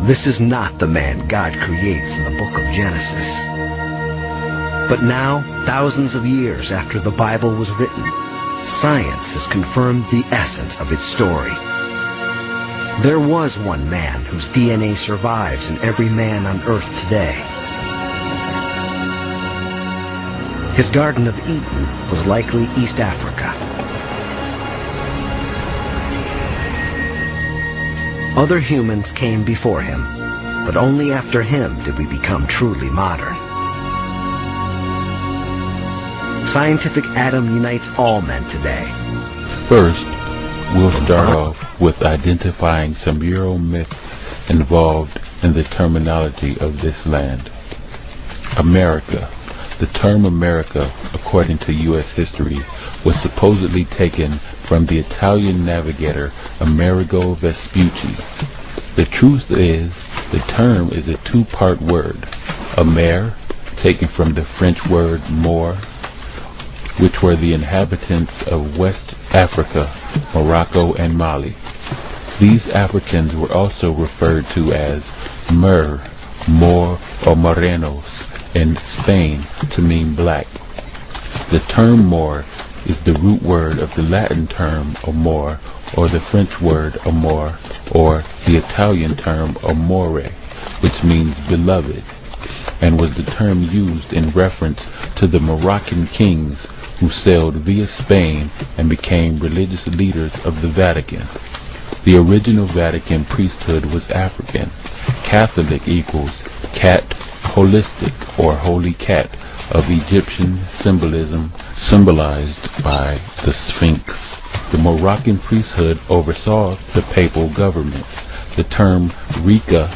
this is not the man God creates in the book of Genesis. But now, thousands of years after the Bible was written, science has confirmed the essence of its story. There was one man whose DNA survives in every man on Earth today. His Garden of Eden was likely East Africa. Other humans came before him, but only after him did we become truly modern. Scientific Adam unites all men today. First, we'll start off with identifying some Euro myths involved in the terminology of this land. America. The term America, according to U.S. history, was supposedly taken from the Italian navigator Amerigo Vespucci. The truth is, the term is a two-part word. Amer, taken from the French word more, which were the inhabitants of West Africa, Morocco, and Mali. These Africans were also referred to as Mer, Moor, or Morenos in Spain to mean black. The term Moor is the root word of the Latin term amor, or the French word amour, or the Italian term amore, which means beloved, and was the term used in reference to the Moroccan kings who sailed via Spain and became religious leaders of the Vatican. The original Vatican priesthood was African. Catholic equals cat holistic, or holy cat, of Egyptian symbolism, symbolized by the Sphinx. The Moroccan priesthood oversaw the papal government. The term Rika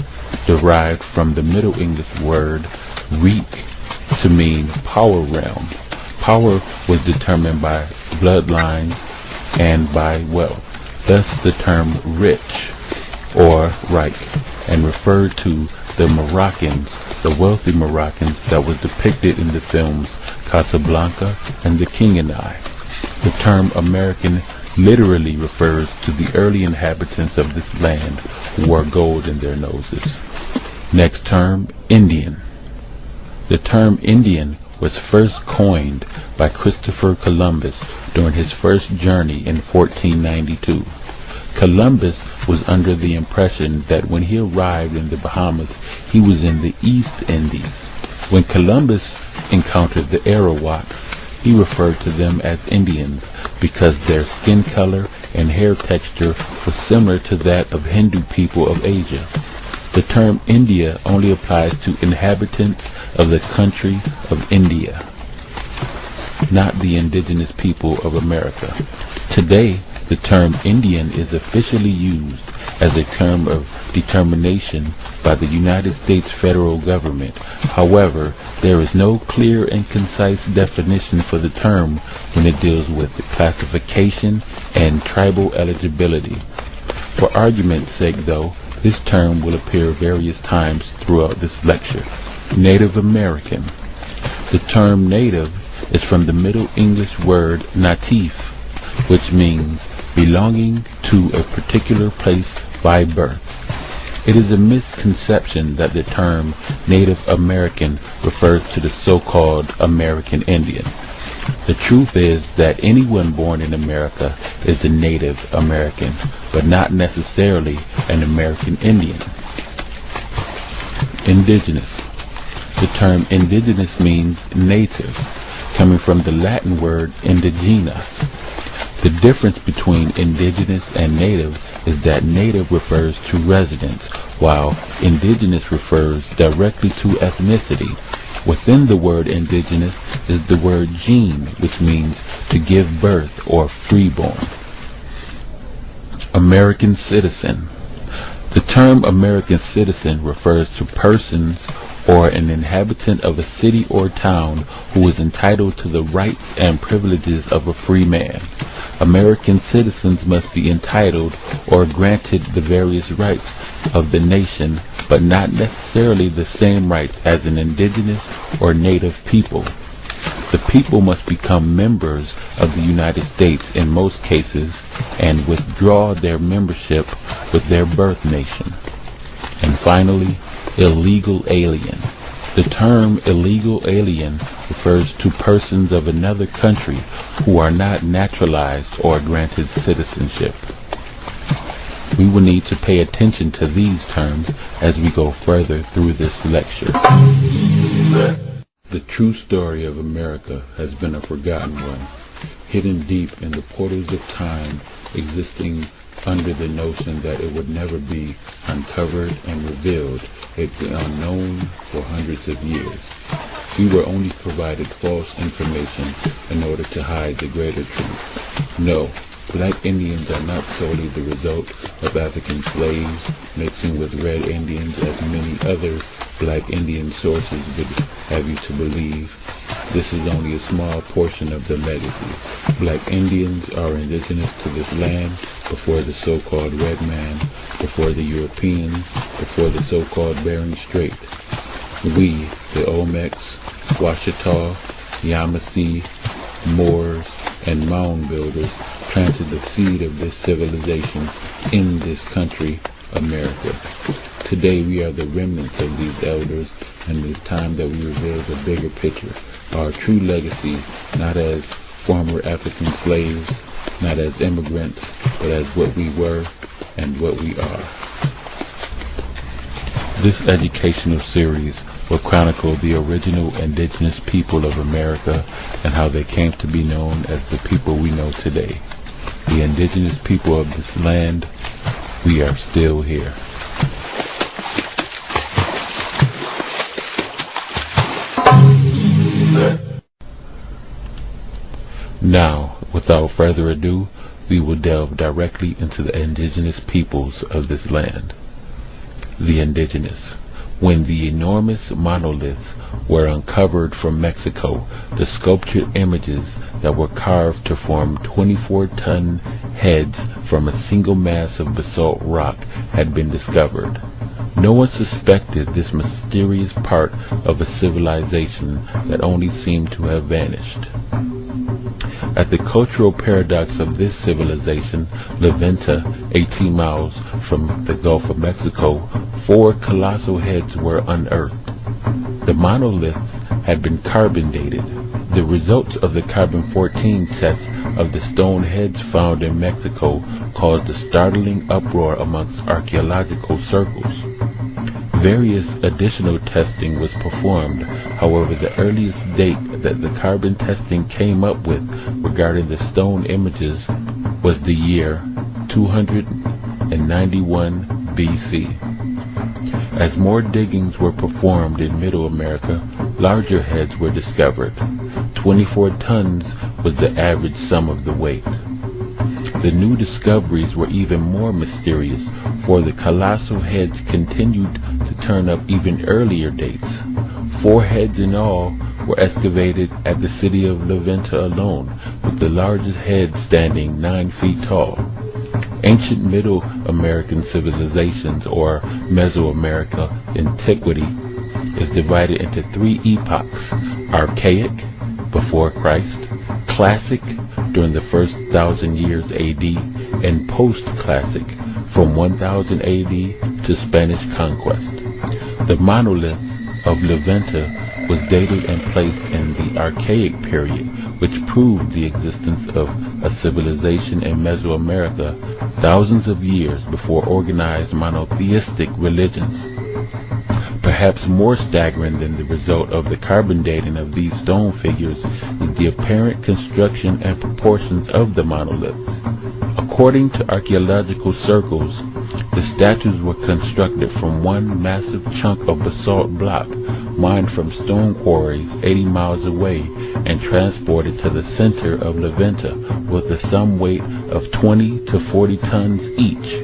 derived from the Middle English word reek to mean power realm. Power was determined by bloodlines and by wealth. Thus the term rich or reich, and referred to the Moroccans, the wealthy Moroccans that was depicted in the films Casablanca and The King and I. The term American literally refers to the early inhabitants of this land who wore gold in their noses. Next term, Indian. The term Indian was first coined by Christopher Columbus during his first journey in 1492. Columbus was under the impression that when he arrived in the Bahamas, he was in the East Indies. When Columbus encountered the Arawaks, he referred to them as Indians because their skin color and hair texture was similar to that of Hindu people of Asia. The term India only applies to inhabitants of the country of India, not the indigenous people of America. Today, the term Indian is officially used as a term of determination by the United States federal government. However, there is no clear and concise definition for the term when it deals with the classification and tribal eligibility. For argument's sake, though, this term will appear various times throughout this lecture. Native American. The term native is from the Middle English word natif, which means belonging to a particular place by birth. It is a misconception that the term Native American refers to the so-called American Indian. The truth is that anyone born in America is a Native American, but not necessarily an American Indian. Indigenous. The term indigenous means native, coming from the Latin word indigena. The difference between indigenous and native is that native refers to residence, while indigenous refers directly to ethnicity. Within the word indigenous is the word gene, which means to give birth or freeborn. American citizen. The term American citizen refers to persons or an inhabitant of a city or town who is entitled to the rights and privileges of a free man. American citizens must be entitled or granted the various rights of the nation, but not necessarily the same rights as an indigenous or native people. The people must become members of the United States in most cases and withdraw their membership with their birth nation. And finally, illegal alien. The term illegal alien refers to persons of another country who are not naturalized or granted citizenship. We will need to pay attention to these terms as we go further through this lecture. The true story of America has been a forgotten one, hidden deep in the portals of time, existing under the notion that it would never be uncovered and revealed. It was unknown for hundreds of years. We were only provided false information in order to hide the greater truth. No, black Indians are not solely the result of African slaves mixing with red Indians, as many other black Indian sources would have you to believe. This is only a small portion of the legacy. Black Indians are indigenous to this land before the so-called red man, before the Europeans, before the so-called Bering Strait. We, the Olmecs, Washita, Yamasee, Moors, and mound builders planted the seed of this civilization in this country, America. Today we are the remnants of these elders, and it is time that we reveal the bigger picture, our true legacy, not as former African slaves, not as immigrants, but as what we were and what we are. This educational series will chronicle the original indigenous people of America and how they came to be known as the people we know today. The indigenous people of this land, we are still here. Now, without further ado, we will delve directly into the indigenous peoples of this land. The indigenous. When the enormous monoliths were uncovered from Mexico, the sculptured images that were carved to form 24-ton heads from a single mass of basalt rock had been discovered. No one suspected this mysterious part of a civilization that only seemed to have vanished. At the cultural paradox of this civilization, La Venta, 18 miles from the Gulf of Mexico, 4 colossal heads were unearthed. The monoliths had been carbon dated. The results of the carbon-14 tests of the stone heads found in Mexico caused a startling uproar amongst archaeological circles. Various additional testing was performed. However, the earliest date that the carbon testing came up with regarding the stone images was the year 291 BC. As more diggings were performed in Middle America, larger heads were discovered. 24 tons was the average sum of the weight. The new discoveries were even more mysterious, for the colossal heads continued to turn up even earlier dates. 4 heads in all were excavated at the city of La Venta alone, with the largest head standing 9 feet tall. Ancient Middle American civilizations, or Mesoamerica antiquity, is divided into 3 epochs: Archaic, before Christ; Classic, during the first 1,000 years AD; and Post-Classic, from 1000 AD to Spanish conquest. The monolith of La Venta was dated and placed in the Archaic period, which proved the existence of a civilization in Mesoamerica thousands of years before organized monotheistic religions. Perhaps more staggering than the result of the carbon dating of these stone figures is the apparent construction and proportions of the monoliths. According to archaeological circles, the statues were constructed from one massive chunk of basalt block mined from stone quarries 80 miles away and transported to the center of La Venta with a sum weight of 20 to 40 tons each.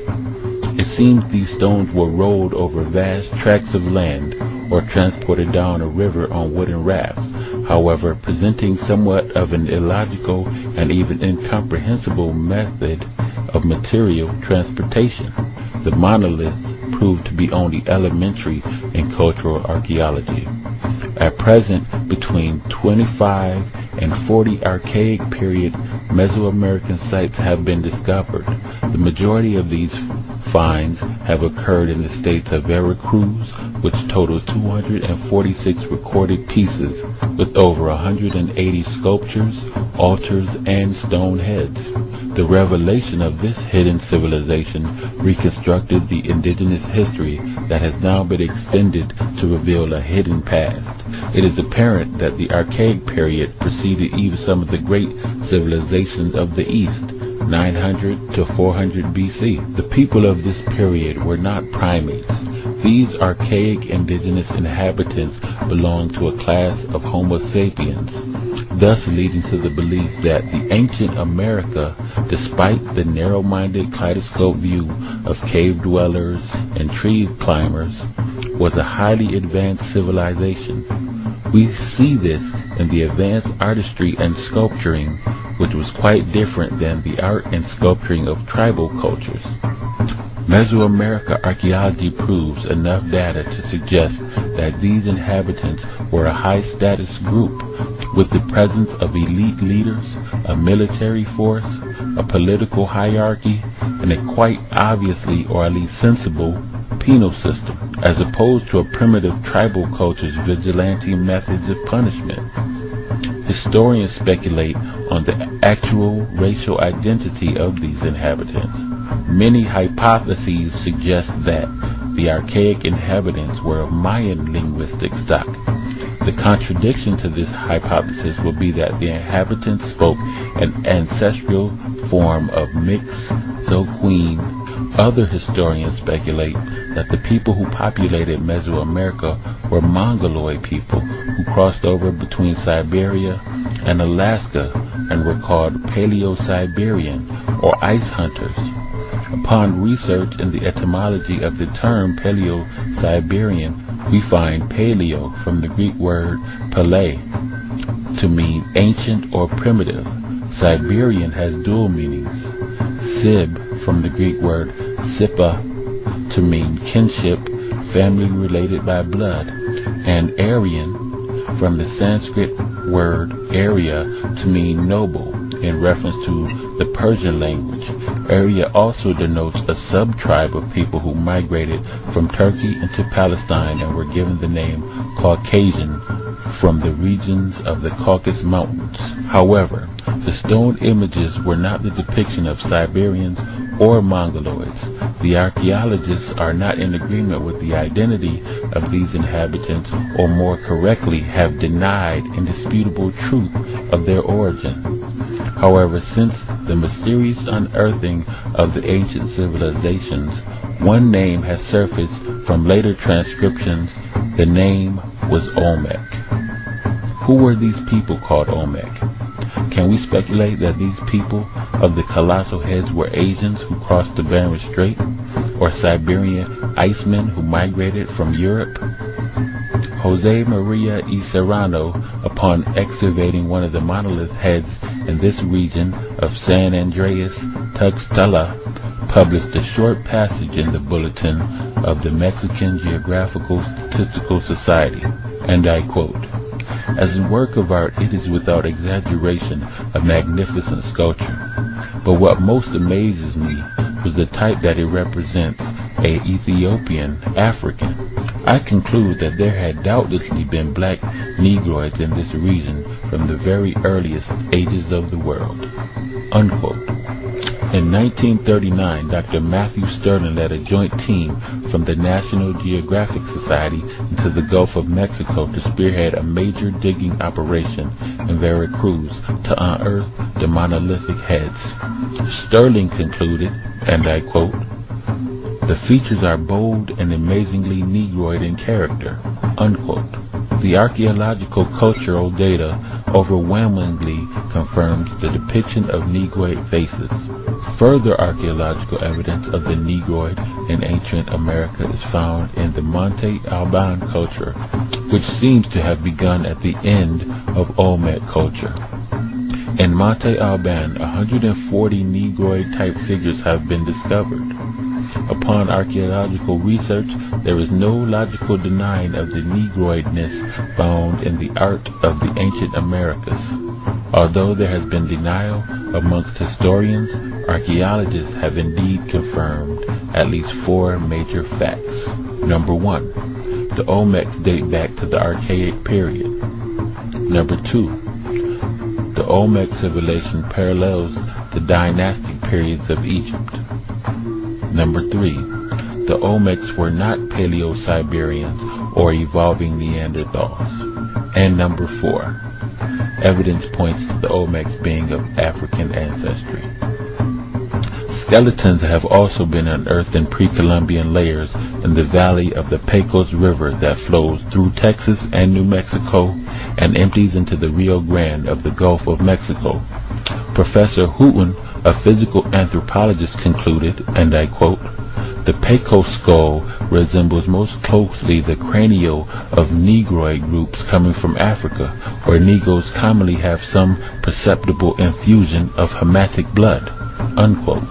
It seems these stones were rolled over vast tracts of land or transported down a river on wooden rafts, however, presenting somewhat of an illogical and even incomprehensible method of material transportation. The monoliths proved to be only elementary in cultural archaeology. At present, between 25 and 40 Archaic period Mesoamerican sites have been discovered. The majority of these finds have occurred in the states of Veracruz, which totals 246 recorded pieces with over 180 sculptures, altars, and stone heads. The revelation of this hidden civilization reconstructed the indigenous history that has now been extended to reveal a hidden past. It is apparent that the Archaic period preceded even some of the great civilizations of the East, 900 to 400 BC. The people of this period were not primates. These archaic indigenous inhabitants belonged to a class of Homo sapiens, thus leading to the belief that the ancient America, despite the narrow-minded kaleidoscope view of cave dwellers and tree climbers, was a highly advanced civilization. We see this in the advanced artistry and sculpturing, which was quite different than the art and sculpturing of tribal cultures. Mesoamerica archaeology proves enough data to suggest that these inhabitants were a high-status group with the presence of elite leaders, a military force, a political hierarchy, and a quite obviously, or at least sensible, penal system, as opposed to a primitive tribal culture's vigilante methods of punishment. Historians speculate on the actual racial identity of these inhabitants. Many hypotheses suggest that the archaic inhabitants were of Mayan linguistic stock. The contradiction to this hypothesis will be that the inhabitants spoke an ancestral form of mixed Zoqueen. Other historians speculate that the people who populated Mesoamerica were Mongoloid people who crossed over between Siberia and Alaska and were called Paleo-Siberian or ice hunters. Upon research in the etymology of the term Paleo-Siberian, we find paleo from the Greek word pale to mean ancient or primitive. Siberian has dual meanings. Sib from the Greek word sipa to mean kinship, family related by blood, and Aryan from the Sanskrit word Arya to mean noble, in reference to the Persian language. Arya also denotes a sub-tribe of people who migrated from Turkey into Palestine and were given the name Caucasian from the regions of the Caucasus Mountains. However, the stone images were not the depiction of Siberians or Mongoloids. The archaeologists are not in agreement with the identity of these inhabitants, or more correctly, have denied indisputable truth of their origin. However, since the mysterious unearthing of the ancient civilizations, one name has surfaced from later transcriptions. The name was Olmec. Who were these people called Olmec? Can we speculate that these people of the colossal heads were Asians who crossed the Bering Strait, or Siberian icemen who migrated from Europe? Jose Maria y Serrano, upon excavating one of the monolith heads in this region of San Andreas Tuxtla, published a short passage in the Bulletin of the Mexican Geographical Statistical Society, and I quote, "As a work of art, it is without exaggeration a magnificent sculpture. But what most amazes me was the type that it represents, a Ethiopian African. I conclude that there had doubtlessly been black Negroids in this region from the very earliest ages of the world." Unquote. In 1939, Dr. Matthew Sterling led a joint team from the National Geographic Society into the Gulf of Mexico to spearhead a major digging operation in Veracruz to unearth the monolithic heads. Sterling concluded, and I quote, "The features are bold and amazingly Negroid in character." Unquote. The archaeological cultural data overwhelmingly confirms the depiction of Negroid faces. Further archaeological evidence of the Negroid in ancient America is found in the Monte Alban culture, which seems to have begun at the end of Olmec culture. In Monte Alban, 140 Negroid-type figures have been discovered. Upon archaeological research, there is no logical denying of the Negroidness found in the art of the ancient Americas. Although there has been denial amongst historians, archaeologists have indeed confirmed at least 4 major facts. Number 1, the Olmecs date back to the Archaic period. Number 2, the Olmec civilization parallels the dynastic periods of Egypt. Number 3, the Olmecs were not Paleo-Siberians or evolving Neanderthals. And number 4, evidence points to the Olmecs being of African ancestry. Skeletons have also been unearthed in pre-Columbian layers in the valley of the Pecos River that flows through Texas and New Mexico and empties into the Rio Grande of the Gulf of Mexico. Professor Houghton, a physical anthropologist, concluded, and I quote, "The Pecos skull resembles most closely the cranial of Negroid groups coming from Africa, where Negroes commonly have some perceptible infusion of Hamitic blood." Unquote.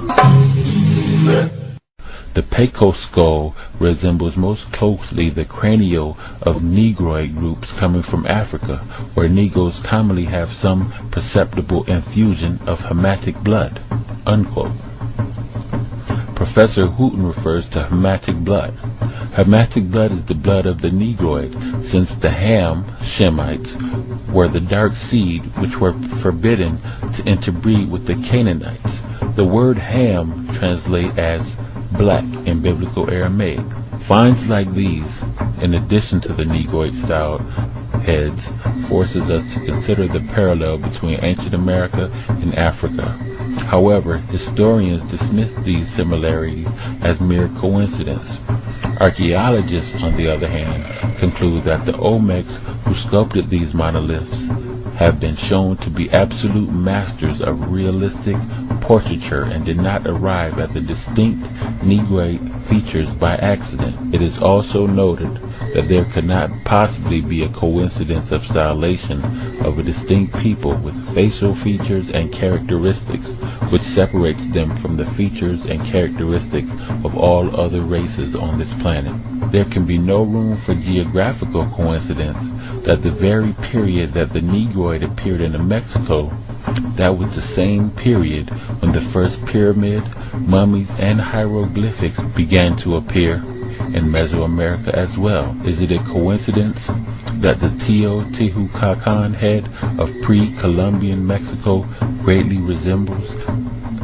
The Pecos skull resembles most closely the cranial of Negroid groups coming from Africa, where Negroes commonly have some perceptible infusion of Hamitic blood. Unquote. Professor Houghton refers to Hamitic blood. Hamitic blood is the blood of the Negroid, since the Ham, Shemites, were the dark seed which were forbidden to interbreed with the Canaanites. The word Ham translates as black in biblical Aramaic. Finds like these, in addition to the Negroid-style heads, forces us to consider the parallel between ancient America and Africa. However, historians dismiss these similarities as mere coincidence. Archaeologists, on the other hand, conclude that the Olmecs who sculpted these monoliths have been shown to be absolute masters of realistic portraiture and did not arrive at the distinct Negroid features by accident. It is also noted that there could not possibly be a coincidence of stylization of a distinct people with facial features and characteristics which separates them from the features and characteristics of all other races on this planet. There can be no room for geographical coincidence that the very period that the Negroid appeared in Mexico, that was the same period when the first pyramid, mummies, and hieroglyphics began to appear in Mesoamerica as well. Is it a coincidence that the Teotihuacan head of pre-Columbian Mexico greatly resembles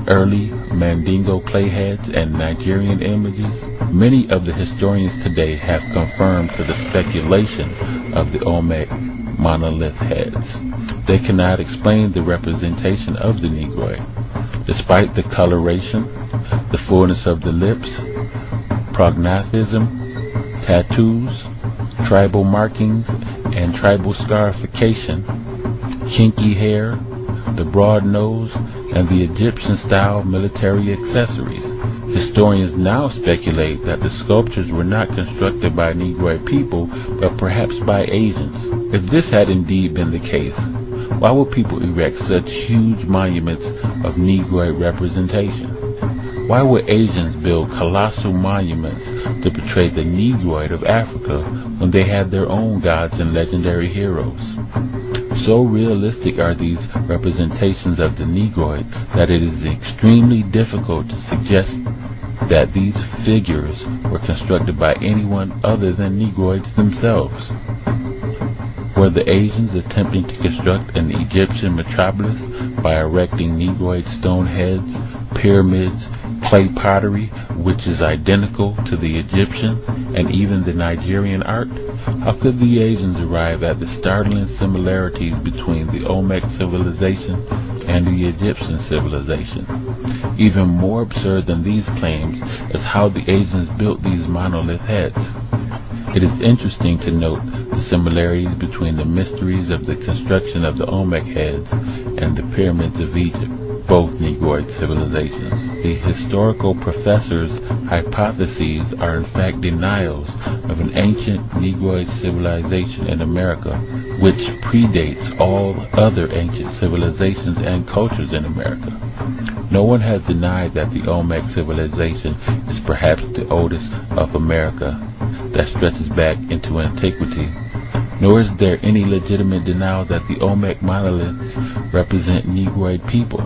early Mandingo clay heads and Nigerian images? Many of the historians today have confirmed to the speculation of the Olmec monolith heads. They cannot explain the representation of the Negroid, despite the coloration, the fullness of the lips, prognathism, tattoos, tribal markings and tribal scarification, kinky hair, the broad nose, and the Egyptian-style military accessories. Historians now speculate that the sculptures were not constructed by Negroid people, but perhaps by Asians. If this had indeed been the case, why would people erect such huge monuments of Negroid representation? Why would Asians build colossal monuments to portray the Negroid of Africa when they had their own gods and legendary heroes? So realistic are these representations of the Negroid that it is extremely difficult to suggest that these figures were constructed by anyone other than Negroids themselves. Were the Asians attempting to construct an Egyptian metropolis by erecting Negroid stone heads, pyramids, clay pottery, which is identical to the Egyptian and even the Nigerian art? How could the Asians arrive at the startling similarities between the Olmec civilization and the Egyptian civilization? Even more absurd than these claims is how the Asians built these monolith heads. It is interesting to note the similarities between the mysteries of the construction of the Olmec heads and the pyramids of Egypt, both Negroid civilizations. The historical professors' hypotheses are in fact denials of an ancient Negroid civilization in America, which predates all other ancient civilizations and cultures in America. No one has denied that the Olmec civilization is perhaps the oldest of America that stretches back into antiquity, nor is there any legitimate denial that the Olmec monoliths represent Negroid people.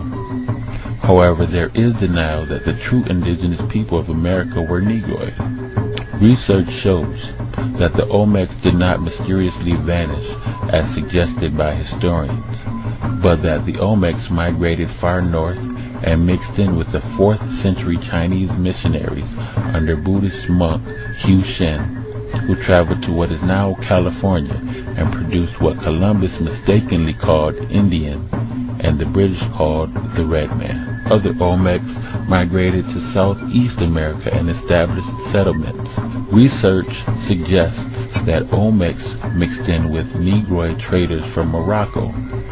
However, there is denial that the true indigenous people of America were Negroid. Research shows that the Olmecs did not mysteriously vanish as suggested by historians, but that the Olmecs migrated far north and mixed in with the 4th century Chinese missionaries under Buddhist monk Hu Shen, who traveled to what is now California and produced what Columbus mistakenly called Indian and the British called the Red Man. Other Olmecs migrated to Southeast America and established settlements. Research suggests that Olmecs mixed in with Negroid traders from Morocco,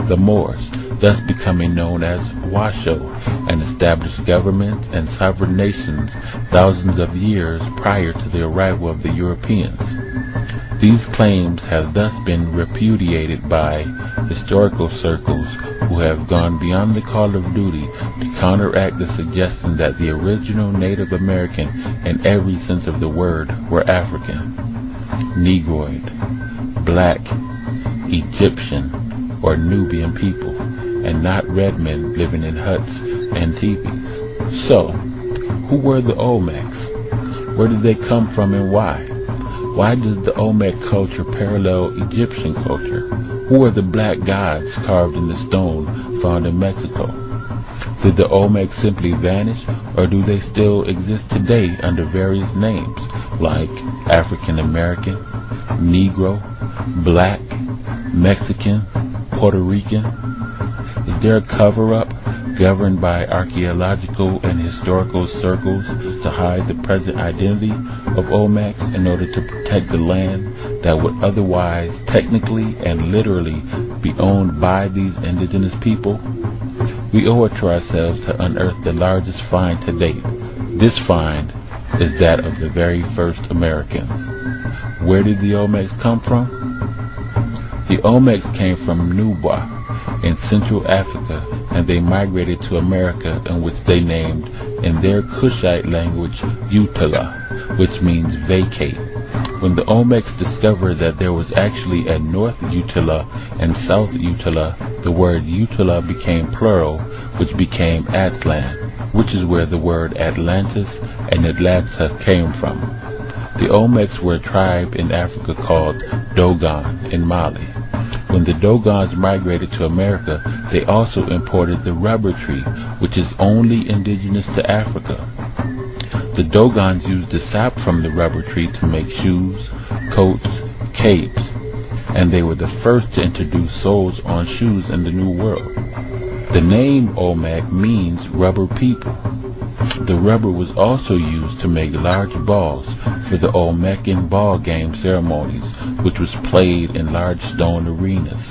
the Moors, thus becoming known as Washoe, and established governments and sovereign nations thousands of years prior to the arrival of the Europeans. These claims have thus been repudiated by historical circles who have gone beyond the call of duty to counteract the suggestion that the original Native American, in every sense of the word, were African, Negroid, Black, Egyptian, or Nubian people, and not red men living in huts and teepees. So, who were the Olmecs? Where did they come from and why? Why does the Olmec culture parallel Egyptian culture? Who are the black gods carved in the stone found in Mexico? Did the Olmecs simply vanish, or do they still exist today under various names like African American, Negro, Black, Mexican, Puerto Rican? Is there a cover-up governed by archaeological and historical circles to hide the present identity of Olmecs in order to protect the land that would otherwise technically and literally be owned by these indigenous people? We owe it to ourselves to unearth the largest find to date. This find is that of the very first Americans. Where did the Olmecs come from? The Olmecs came from Nubwa in Central Africa, and they migrated to America, in which they named in their Kushite language Utala, which means vacate. When the Olmecs discovered that there was actually a North Utala and South Utala, the word Utala became plural, which became Atlan, which is where the word Atlantis and Atlanta came from. The Olmecs were a tribe in Africa called Dogon in Mali. When the Dogons migrated to America, they also imported the rubber tree, which is only indigenous to Africa. The Dogons used the sap from the rubber tree to make shoes, coats, capes, and they were the first to introduce soles on shoes in the New World. The name Olmec means rubber people. The rubber was also used to make large balls for the Olmecan ball game ceremonies, which was played in large stone arenas.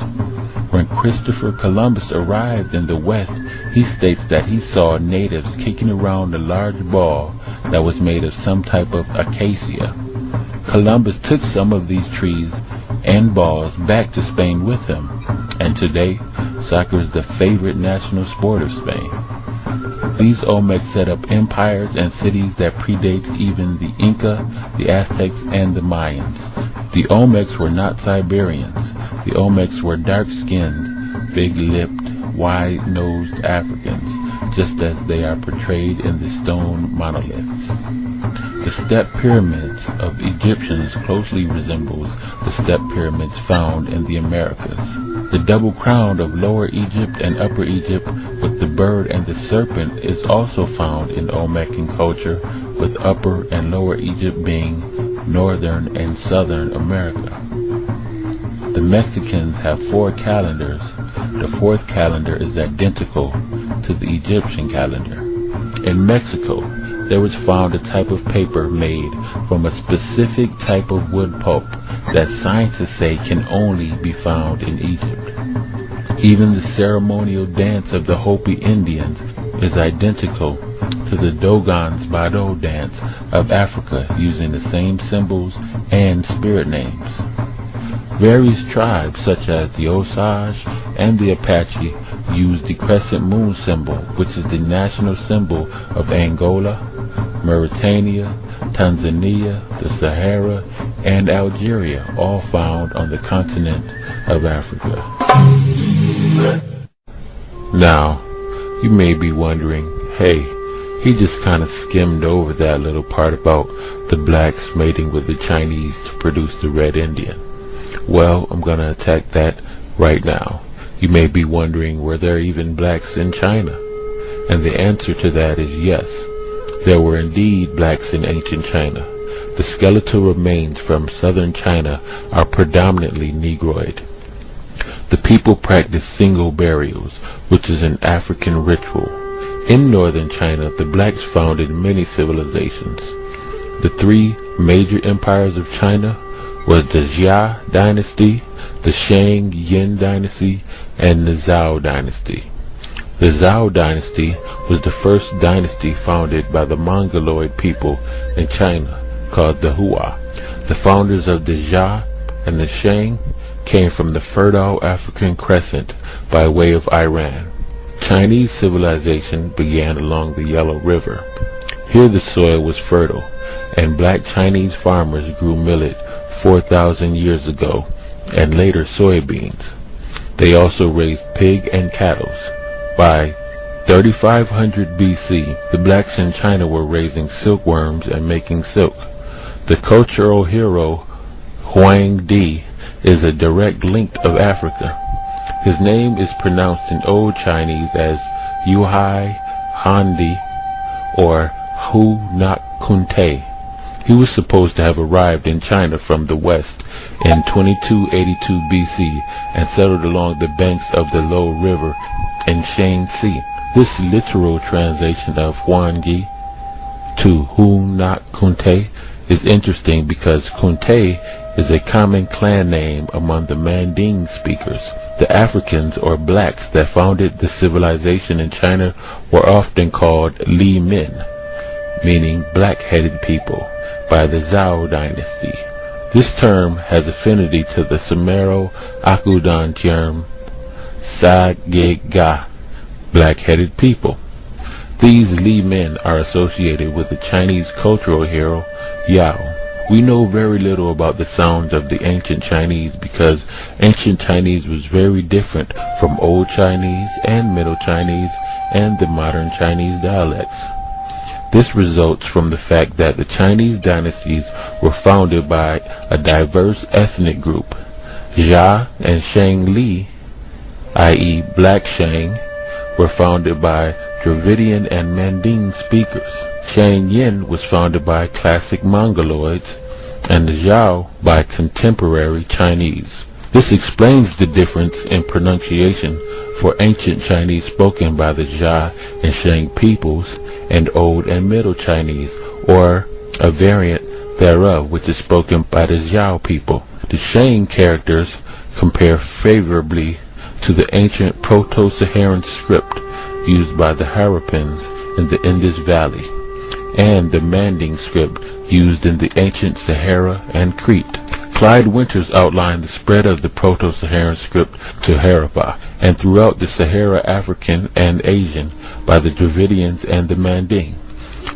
When Christopher Columbus arrived in the West, he states that he saw natives kicking around a large ball that was made of some type of acacia. Columbus took some of these trees and balls back to Spain with him, and today, soccer is the favorite national sport of Spain. These Olmecs set up empires and cities that predates even the Inca, the Aztecs, and the Mayans. The Olmecs were not Siberians. The Olmecs were dark-skinned, big-lipped, wide-nosed Africans, just as they are portrayed in the stone monoliths. The step pyramids of Egyptians closely resembles the step pyramids found in the Americas. The double crown of Lower Egypt and Upper Egypt with the bird and the serpent is also found in Olmecan culture, with Upper and Lower Egypt being Northern and Southern America. The Mexicans have 4 calendars. The 4th calendar is identical to the Egyptian calendar. In Mexico, there was found a type of paper made from a specific type of wood pulp that scientists say can only be found in Egypt. Even the ceremonial dance of the Hopi Indians is identical to the Dogon's Bado dance of Africa, using the same symbols and spirit names. Various tribes such as the Osage and the Apache used the crescent moon symbol, which is the national symbol of Angola, Mauritania, Tanzania, the Sahara, and Algeria, all found on the continent of Africa. Now, you may be wondering, hey, he just kind of skimmed over that little part about the blacks mating with the Chinese to produce the Red Indian. Well, I'm going to attack that right now. You may be wondering, were there even blacks in China? And the answer to that is yes. There were indeed blacks in ancient China. The skeletal remains from southern China are predominantly Negroid. The people practice single burials, which is an African ritual. In northern China, the blacks founded many civilizations. The three major empires of China was the Jia dynasty, the Shang Yin dynasty, and the Zhao dynasty. The Zhao dynasty was the first dynasty founded by the Mongoloid people in China, called the Hua. The founders of the Jia and the Shang came from the fertile African crescent by way of Iran. Chinese civilization began along the Yellow River. Here the soil was fertile, and black Chinese farmers grew millet 4,000 years ago, and later soybeans. They also raised pig and cattle. By 3500 BC, the blacks in China were raising silkworms and making silk. The cultural hero Huang Di is a direct link of Africa. His name is pronounced in Old Chinese as Yuhai Handi or Hu Nak Kunte. He was supposed to have arrived in China from the west in 2282 BC and settled along the banks of the Low River in Shaanxi. This literal translation of Huang Di to Hu Nak Kunte is interesting because Kunte is a common clan name among the Manding speakers. The Africans or blacks that founded the civilization in China were often called Li Min, meaning black-headed people, by the Zhao dynasty. This term has affinity to the Sumero-Akudan term Sa-ge-ga, black-headed people. These Li men are associated with the Chinese cultural hero Yao. We know very little about the sounds of the ancient Chinese because ancient Chinese was very different from Old Chinese and Middle Chinese and the modern Chinese dialects. This results from the fact that the Chinese dynasties were founded by a diverse ethnic group. Jia and Shang Li, i.e. Black Shang, were founded by Dravidian and Manding speakers. Shang Yin was founded by classic Mongoloids, and the Zhao by contemporary Chinese. This explains the difference in pronunciation for ancient Chinese spoken by the Jia and Shang peoples and Old and Middle Chinese, or a variant thereof which is spoken by the Zhao people. The Shang characters compare favorably to the ancient Proto-Saharan script used by the Harappans in the Indus Valley, and the Manding script used in the ancient Sahara and Crete. Clyde Winters outlined the spread of the Proto-Saharan script to Harappa and throughout the Sahara African and Asian by the Dravidians and the Manding.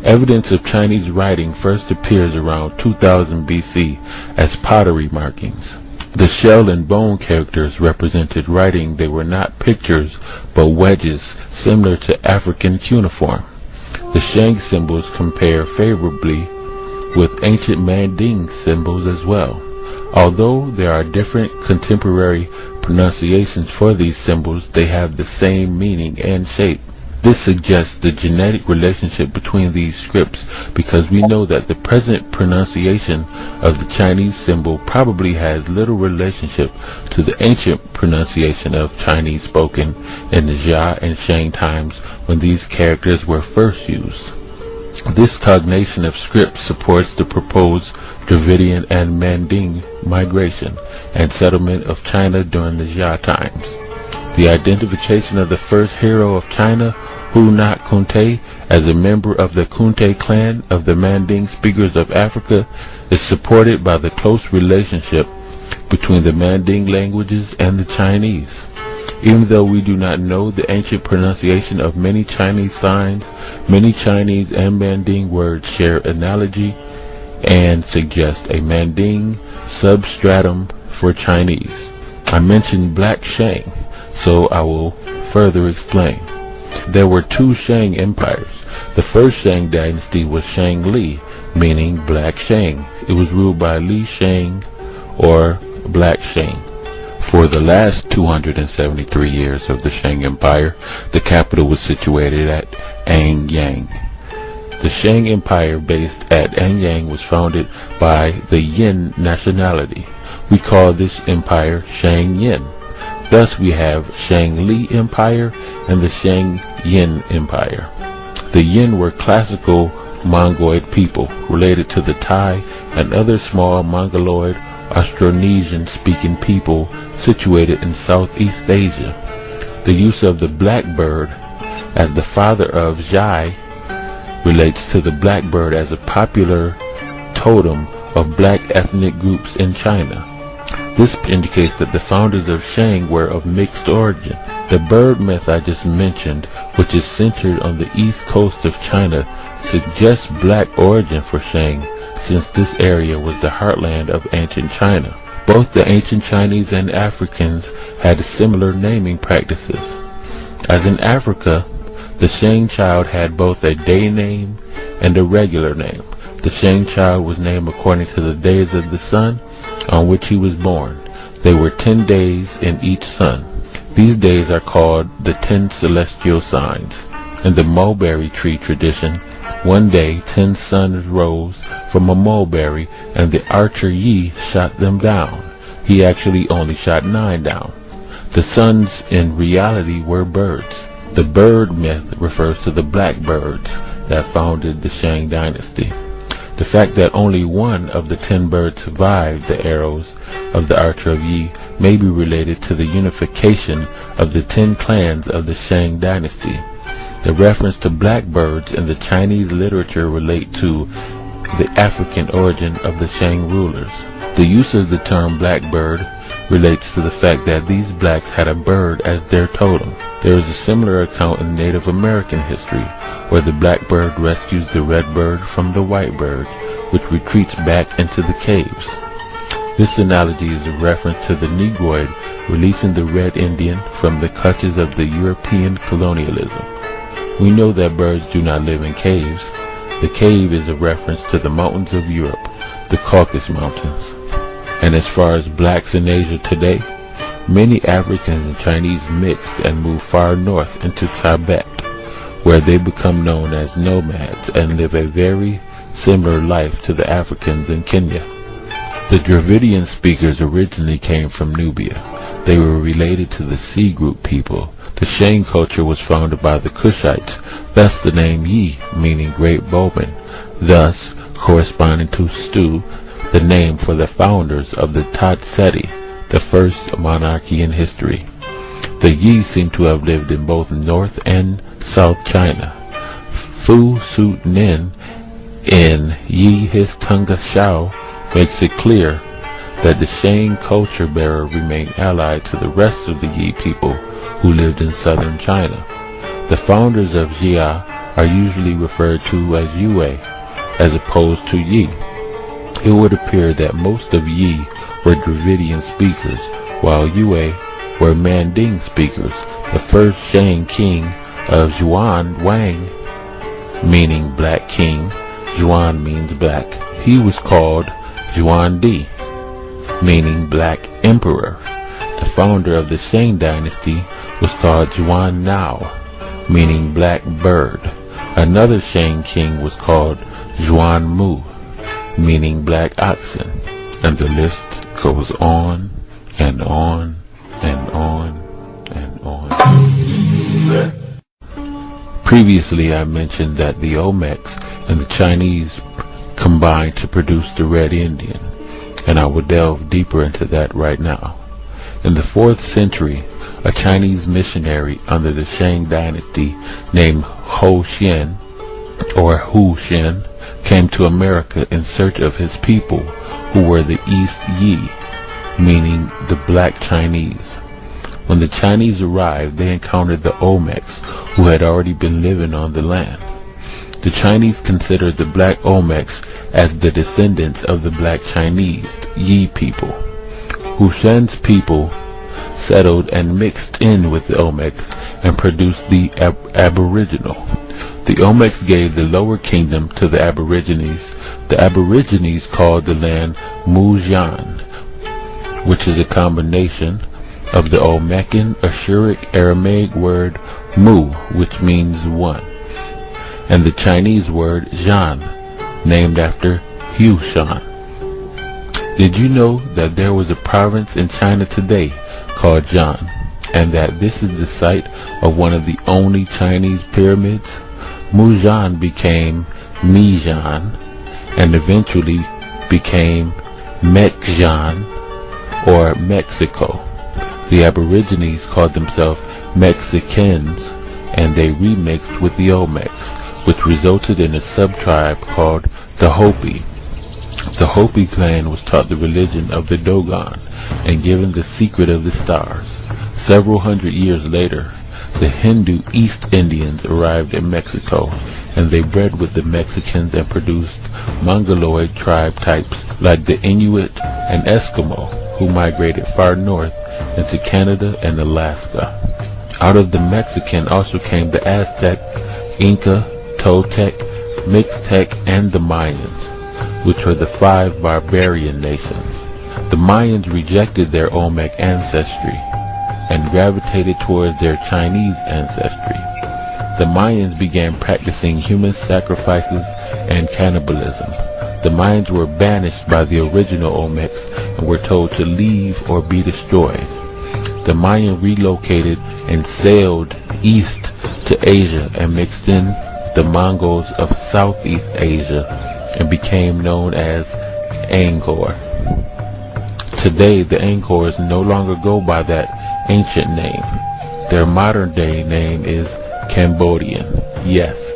Evidence of Chinese writing first appears around 2000 BC as pottery markings. The shell and bone characters represented writing. They were not pictures but wedges similar to African cuneiform. The Shang symbols compare favorably with ancient Manding symbols as well. Although there are different contemporary pronunciations for these symbols, they have the same meaning and shape. This suggests the genetic relationship between these scripts because we know that the present pronunciation of the Chinese symbol probably has little relationship to the ancient pronunciation of Chinese spoken in the Jia and Shang times when these characters were first used. This cognation of script supports the proposed Dravidian and Manding migration and settlement of China during the Jia times. The identification of the first hero of China, Hu Nak Kunte, as a member of the Kunte clan of the Manding speakers of Africa is supported by the close relationship between the Manding languages and the Chinese. Even though we do not know the ancient pronunciation of many Chinese signs, many Chinese and Manding words share analogy and suggest a Manding substratum for Chinese. I mentioned Black Shang, so I will further explain. There were two Shang empires. The first Shang dynasty was Shang Li, meaning Black Shang. It was ruled by Li Shang or Black Shang. For the last 273 years of the Shang Empire, the capital was situated at Anyang. The Shang Empire based at Anyang was founded by the Yin nationality. We call this empire Shang Yin. Thus we have Shang Li Empire and the Shang Yin Empire. The Yin were classical Mongoloid people related to the Thai and other small Mongoloid Austronesian speaking people situated in Southeast Asia. The use of the blackbird as the father of Zhai relates to the blackbird as a popular totem of black ethnic groups in China. This indicates that the founders of Shang were of mixed origin. The bird myth I just mentioned, which is centered on the east coast of China, suggests black origin for Shang, since this area was the heartland of ancient China. Both the ancient Chinese and Africans had similar naming practices. As in Africa, the Shang child had both a day name and a regular name. The Shang child was named according to the days of the sun on which he was born. There were 10 days in each sun. These days are called the 10 celestial signs. In the mulberry tree tradition, one day 10 suns rose from a mulberry, and the archer Yi shot them down. He actually only shot 9 down. The suns in reality were birds. The bird myth refers to the blackbirds that founded the Shang dynasty. The fact that only one of the 10 birds survived the arrows of the archer of Yi may be related to the unification of the 10 clans of the Shang dynasty. The reference to blackbirds in the Chinese literature relate to the African origin of the Shang rulers. The use of the term blackbird relates to the fact that these blacks had a bird as their totem. There is a similar account in Native American history, where the blackbird rescues the red bird from the white bird, which retreats back into the caves. This analogy is a reference to the Negroid releasing the red Indian from the clutches of the European colonialism. We know that birds do not live in caves. The cave is a reference to the mountains of Europe, the Caucasus Mountains. And as far as blacks in Asia today, many Africans and Chinese mixed and moved far north into Tibet, where they become known as nomads and live a very similar life to the Africans in Kenya. The Dravidian speakers originally came from Nubia. They were related to the Sea Group people. The Shang culture was founded by the Kushites, thus the name Yi, meaning great bowman, thus corresponding to Stu, the name for the founders of the Tatseti, the first monarchy in history. The Yi seem to have lived in both North and South China. Fu Su Nin in Yi His Tunga Shao makes it clear that the Shang culture bearer remained allied to the rest of the Yi people who lived in southern China. The founders of Jia are usually referred to as Yue, as opposed to Yi. It would appear that most of Yi were Dravidian speakers, while Yue were Manding speakers. The first Shang king of Zhuan Wang, meaning black king. Zhuan means black. He was called Zhuan Di, meaning black emperor. The founder of the Shang dynasty was called Zhuan Nao, meaning black bird. Another Shang king was called Zhuan Mu, meaning black oxen. And the list goes on and on and on and on. Previously I mentioned that the Olmecs and the Chinese combined to produce the Red Indian, and I will delve deeper into that right now. In the 4th century, a Chinese missionary under the Shang dynasty named Ho Xian, or Hu Xian, came to America in search of his people, who were the East Yi, meaning the black Chinese. When the Chinese arrived, they encountered the Olmecs, who had already been living on the land. The Chinese considered the black Olmecs as the descendants of the black Chinese, Yi people. Hushan's people settled and mixed in with the Olmecs and produced the Aboriginal. The Olmecs gave the lower kingdom to the Aborigines. The Aborigines called the land Mujan, which is a combination of the Olmecan Ashuric Aramaic word Mu, which means one, and the Chinese word Zhan, named after Hushan. Did you know that there was a province in China today called Zhan, and that this is the site of one of the only Chinese pyramids? Muzhan became Mijan and eventually became Mekjan, or Mexico. The Aborigines called themselves Mexicans, and they remixed with the Olmecs, which resulted in a sub-tribe called the Hopi. The Hopi clan was taught the religion of the Dogon and given the secret of the stars. Several hundred years later, the Hindu East Indians arrived in Mexico, and they bred with the Mexicans and produced Mongoloid tribe types like the Inuit and Eskimo, who migrated far north into Canada and Alaska. Out of the Mexican also came the Aztec, Inca, Toltec, Mixtec, and the Mayans, which were the 5 barbarian nations. The Mayans rejected their Olmec ancestry and gravitated towards their Chinese ancestry. The Mayans began practicing human sacrifices and cannibalism. The Mayans were banished by the original Olmecs and were told to leave or be destroyed. The Mayan relocated and sailed east to Asia and mixed in the Mongols of Southeast Asia and became known as Angkor. Today, the Angkors no longer go by that ancient name. Their modern-day name is Cambodian. Yes,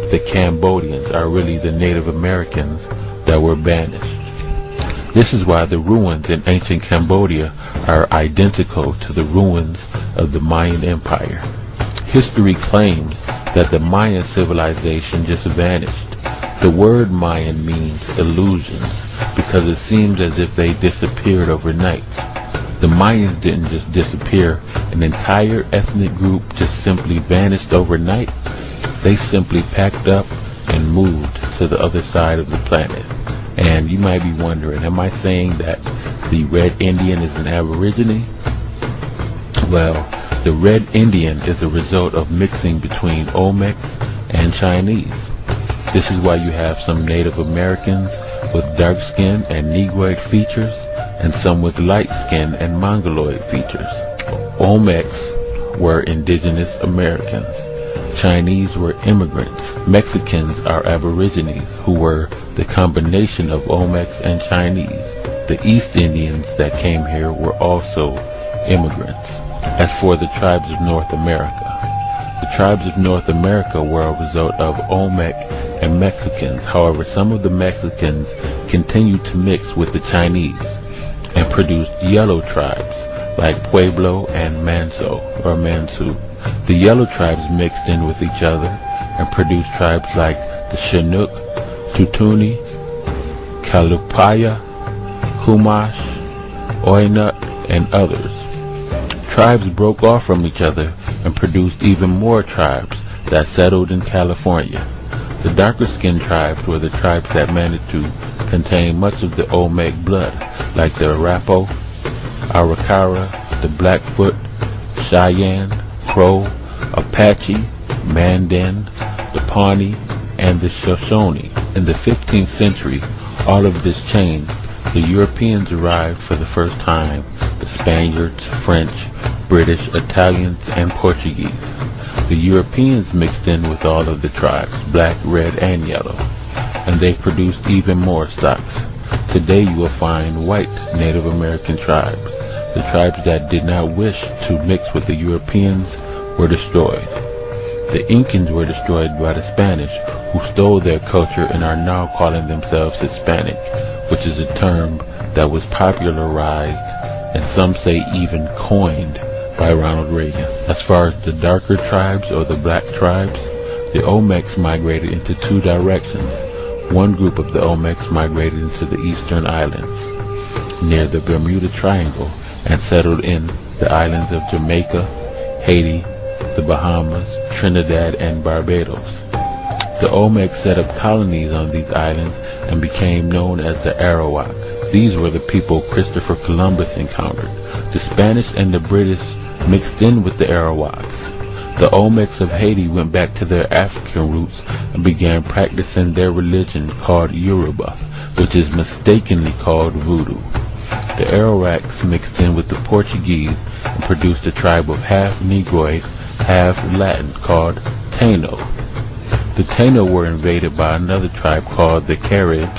the Cambodians are really the Native Americans that were banished. This is why the ruins in ancient Cambodia are identical to the ruins of the Mayan Empire. History claims that the Mayan civilization just vanished. The word Mayan means illusions because it seems as if they disappeared overnight. The Mayans didn't just disappear. An entire ethnic group just simply vanished overnight. They simply packed up and moved to the other side of the planet. And you might be wondering, am I saying that the Red Indian is an Aborigine? Well, the Red Indian is a result of mixing between Olmecs and Chinese. This is why you have some Native Americans with dark skin and Negroid features, and some with light skin and Mongoloid features. Olmecs were indigenous Americans. Chinese were immigrants. Mexicans are Aborigines, who were the combination of Olmecs and Chinese. The East Indians that came here were also immigrants. As for the tribes of North America, the tribes of North America were a result of Olmec and Mexicans. However, some of the Mexicans continued to mix with the Chinese and produced yellow tribes like Pueblo and Manso or Mansu. The yellow tribes mixed in with each other and produced tribes like the Chinook, Tutuni, Kalupaya, Chumash, Oinut, and others. Tribes broke off from each other and produced even more tribes that settled in California. The darker-skinned tribes were the tribes that managed to contain much of the Olmec blood, like the Arapaho, Arikara, the Blackfoot, Cheyenne, Crow, Apache, Mandan, the Pawnee, and the Shoshone. In the 15th century, all of this changed. The Europeans arrived for the first time, the Spaniards, French, British, Italians, and Portuguese. The Europeans mixed in with all of the tribes, black, red, and yellow, and they produced even more stocks. Today you will find white Native American tribes. The tribes that did not wish to mix with the Europeans were destroyed. The Incans were destroyed by the Spanish, who stole their culture and are now calling themselves Hispanic, which is a term that was popularized and some say even coined by Ronald Reagan. As far as the darker tribes or the black tribes, the Olmecs migrated into two directions. One group of the Olmecs migrated into the eastern islands near the Bermuda Triangle and settled in the islands of Jamaica, Haiti, the Bahamas, Trinidad, and Barbados. The Olmecs set up colonies on these islands and became known as the Arawaks. These were the people Christopher Columbus encountered. The Spanish and the British mixed in with the Arawaks. The Olmecs of Haiti went back to their African roots and began practicing their religion called Yoruba, which is mistakenly called Voodoo. The Arawaks mixed in with the Portuguese and produced a tribe of half Negroid, half Latin called Taino. The Taino were invaded by another tribe called the Caribs,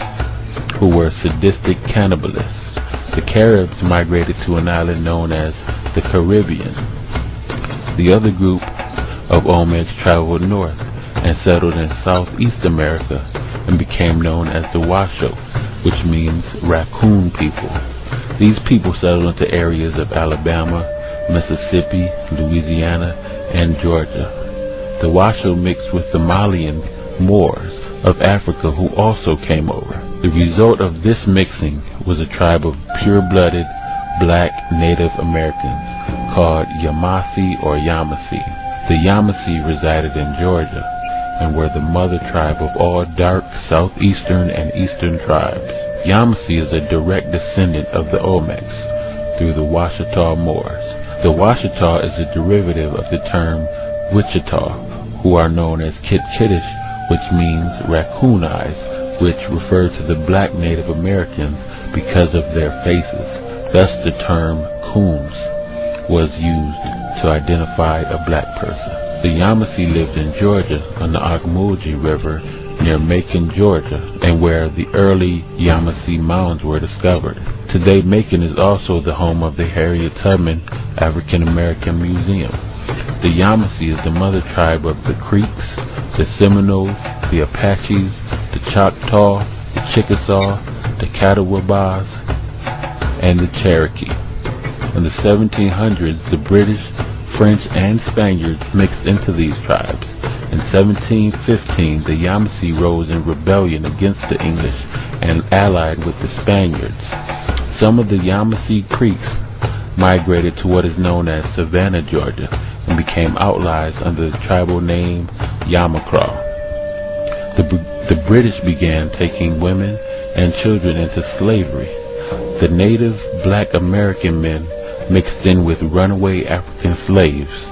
who were sadistic cannibalists. The Caribs migrated to an island known as the Caribbean. The other group of Olmecs traveled north and settled in Southeast America and became known as the Washoe, which means raccoon people. These people settled into areas of Alabama, Mississippi, Louisiana, and Georgia. The Washoe mixed with the Malian Moors of Africa who also came over. The result of this mixing was a tribe of pure-blooded black Native Americans called Yamasee or Yamasee. The Yamasee resided in Georgia and were the mother tribe of all dark southeastern and eastern tribes. Yamasee is a direct descendant of the Olmecs through the Washita Moors. The Washita is a derivative of the term Wichita, who are known as Kit-Kittish, which means raccoon eyes, which refer to the black Native Americans because of their faces. Thus the term coons was used to identify a black person. The Yamasee lived in Georgia on the Ocmulgee River near Macon, Georgia, and where the early Yamasee mounds were discovered. Today, Macon is also the home of the Harriet Tubman African American Museum. The Yamasee is the mother tribe of the Creeks, the Seminoles, the Apaches, the Choctaw, the Chickasaw, the Catawbas, and the Cherokee. In the 1700s, the British, French, and Spaniards mixed into these tribes. In 1715, the Yamasee rose in rebellion against the English and allied with the Spaniards. Some of the Yamasee Creeks migrated to what is known as Savannah, Georgia, and became outlaws under the tribal name Yamacraw. The British began taking women and children into slavery. The native black American men mixed in with runaway African slaves.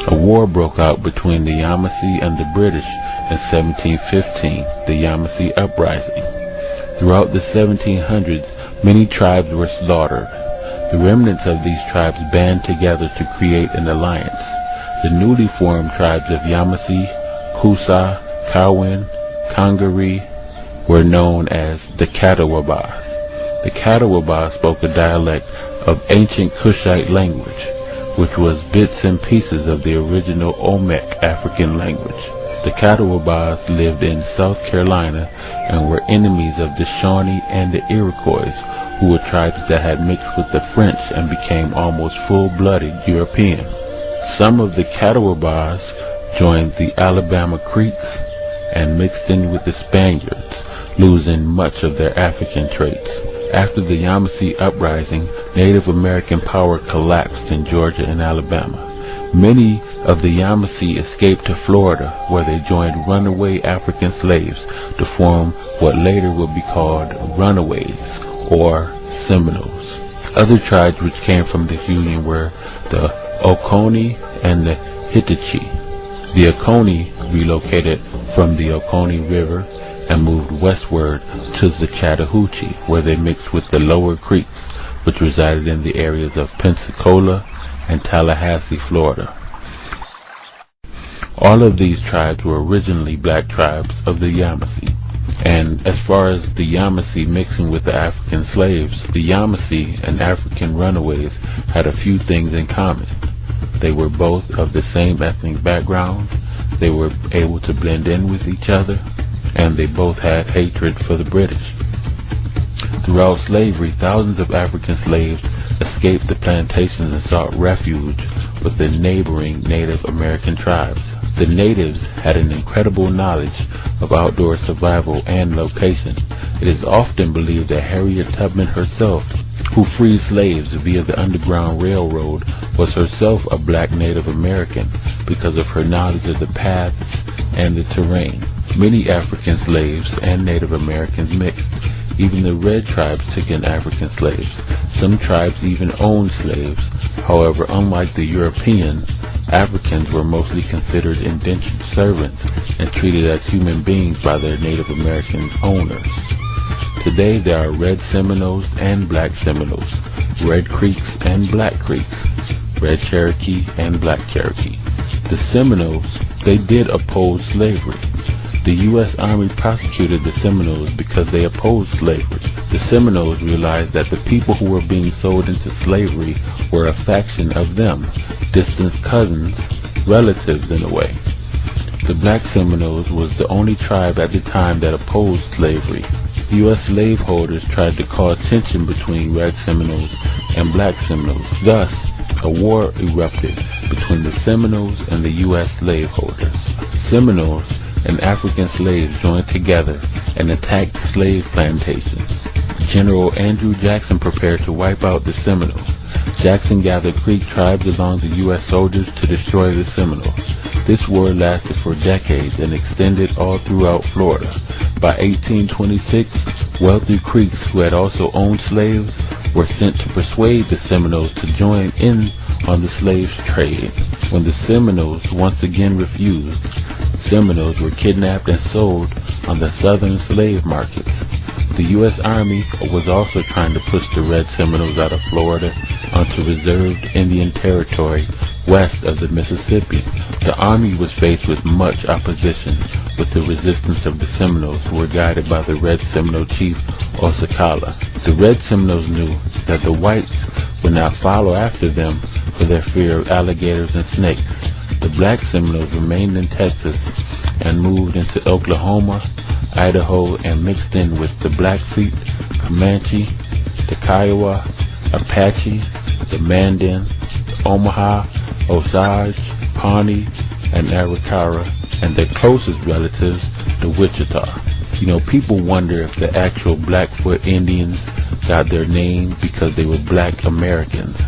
A war broke out between the Yamasee and the British in 1715, the Yamasee Uprising. Throughout the 1700s, many tribes were slaughtered. The remnants of these tribes band together to create an alliance. The newly formed tribes of Yamasee, Coosa, Cowan, Congaree were known as the Catawbas. The Catawbas spoke a dialect of ancient Kushite language, which was bits and pieces of the original Olmec African language. The Catawbas lived in South Carolina and were enemies of the Shawnee and the Iroquois, who were tribes that had mixed with the French and became almost full-blooded European. Some of the Catawbas joined the Alabama Creeks and mixed in with the Spaniards, losing much of their African traits. After the Yamasee Uprising, Native American power collapsed in Georgia and Alabama. Many of the Yamasee escaped to Florida, where they joined runaway African slaves to form what later would be called Runaways or Seminoles. Other tribes which came from this union were the Oconee and the Hittite. The Oconee relocated from the Oconee River and moved westward to the Chattahoochee, where they mixed with the Lower Creeks, which resided in the areas of Pensacola and Tallahassee, Florida. All of these tribes were originally black tribes of the Yamasee. And as far as the Yamasee mixing with the African slaves, the Yamasee and African runaways had a few things in common. They were both of the same ethnic background, they were able to blend in with each other, and they both had hatred for the British. Throughout slavery, thousands of African slaves escaped the plantations and sought refuge with the neighboring Native American tribes. The natives had an incredible knowledge of outdoor survival and location. It is often believed that Harriet Tubman herself, who freed slaves via the Underground Railroad, was herself a black Native American because of her knowledge of the paths and the terrain. Many African slaves and Native Americans mixed. Even the red tribes took in African slaves. Some tribes even owned slaves. However, unlike the European, Africans were mostly considered indentured servants and treated as human beings by their Native American owners. Today there are red Seminoles and black Seminoles, red Creeks and black Creeks, red Cherokee and black Cherokee. The Seminoles, they did oppose slavery. The U.S. Army prosecuted the Seminoles because they opposed slavery. The Seminoles realized that the people who were being sold into slavery were a faction of them, distant cousins, relatives in a way. The black Seminoles was the only tribe at the time that opposed slavery. U.S. slaveholders tried to cause tension between red Seminoles and black Seminoles. Thus, a war erupted between the Seminoles and the U.S. slaveholders. Seminoles and African slaves joined together and attacked slave plantations. General Andrew Jackson prepared to wipe out the Seminoles. Jackson gathered Creek tribes along the U.S. soldiers to destroy the Seminoles. This war lasted for decades and extended all throughout Florida. By 1826, wealthy Creeks who had also owned slaves were sent to persuade the Seminoles to join in on the slave trade. When the Seminoles once again refused, Seminoles were kidnapped and sold on the southern slave markets. The U.S. Army was also trying to push the red Seminoles out of Florida onto reserved Indian territory west of the Mississippi. The Army was faced with much opposition, with the resistance of the Seminoles who were guided by the red Seminole chief Osceola. The red Seminoles knew that the whites would not follow after them for their fear of alligators and snakes. The black Seminoles remained in Texas and moved into Oklahoma, Idaho, and mixed in with the Blackfeet, Comanche, the Kiowa, Apache, the Mandan, the Omaha, Osage, Pawnee, and Arikara, and their closest relatives, the Wichita. You know, people wonder if the actual Blackfoot Indians got their name because they were black Americans.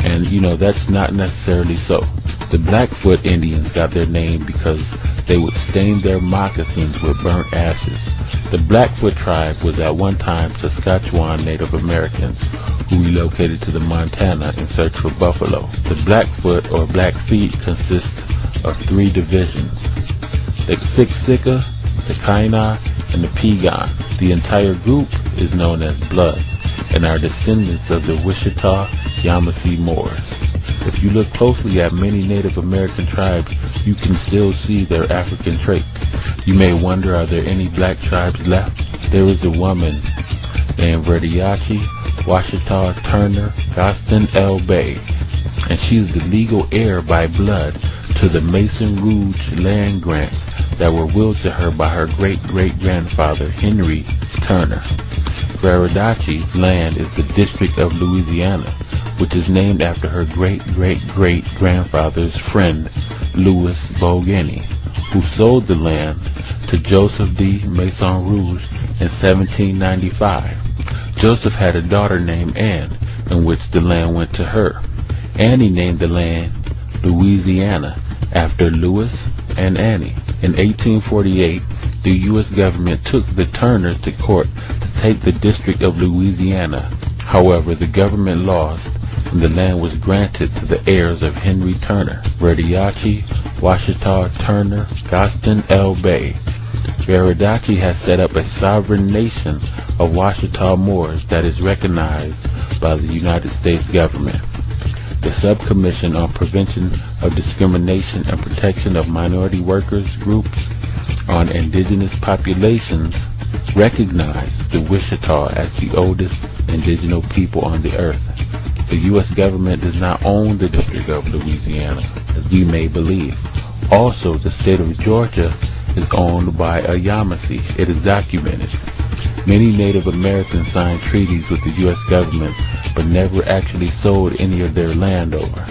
And, you know, that's not necessarily so. The Blackfoot Indians got their name because they would stain their moccasins with burnt ashes. The Blackfoot tribe was at one time Saskatchewan Native Americans who relocated to the Montana in search for buffalo. The Blackfoot or Blackfeet consists of three divisions: the Siksika, the Kainai, and the Piegan. The entire group is known as Blood and are descendants of the Wichita Yamasee Moors. If you look closely at many Native American tribes, you can still see their African traits. You may wonder, are there any black tribes left? There is a woman named Verdiachi Washita Turner Gaston L. Bay, and she is the legal heir by blood to the Mason Rouge land grants that were willed to her by her great-great-grandfather Henry Turner. Verdiachi's land is the District of Louisiana, which is named after her great-great-great-grandfather's friend, Louis Bogeny, who sold the land to Joseph de Maison Rouge in 1795. Joseph had a daughter named Anne, in which the land went to her. Annie named the land Louisiana after Louis and Annie. In 1848, the U.S. government took the Turners to court to take the District of Louisiana. However, the government lost, and the land was granted to the heirs of Henry Turner, Verdiachi Washita Turner Gaston L. Bay. Verdiachi has set up a sovereign nation of Washita Moors that is recognized by the United States government. The Subcommission on Prevention of Discrimination and Protection of Minority Workers Groups on Indigenous Populations recognized the Wichita as the oldest indigenous people on the earth. The U.S. government does not own the District of Louisiana, as we may believe. Also, the state of Georgia is owned by a Yamasee. It is documented. Many Native Americans signed treaties with the U.S. government but never actually sold any of their land over.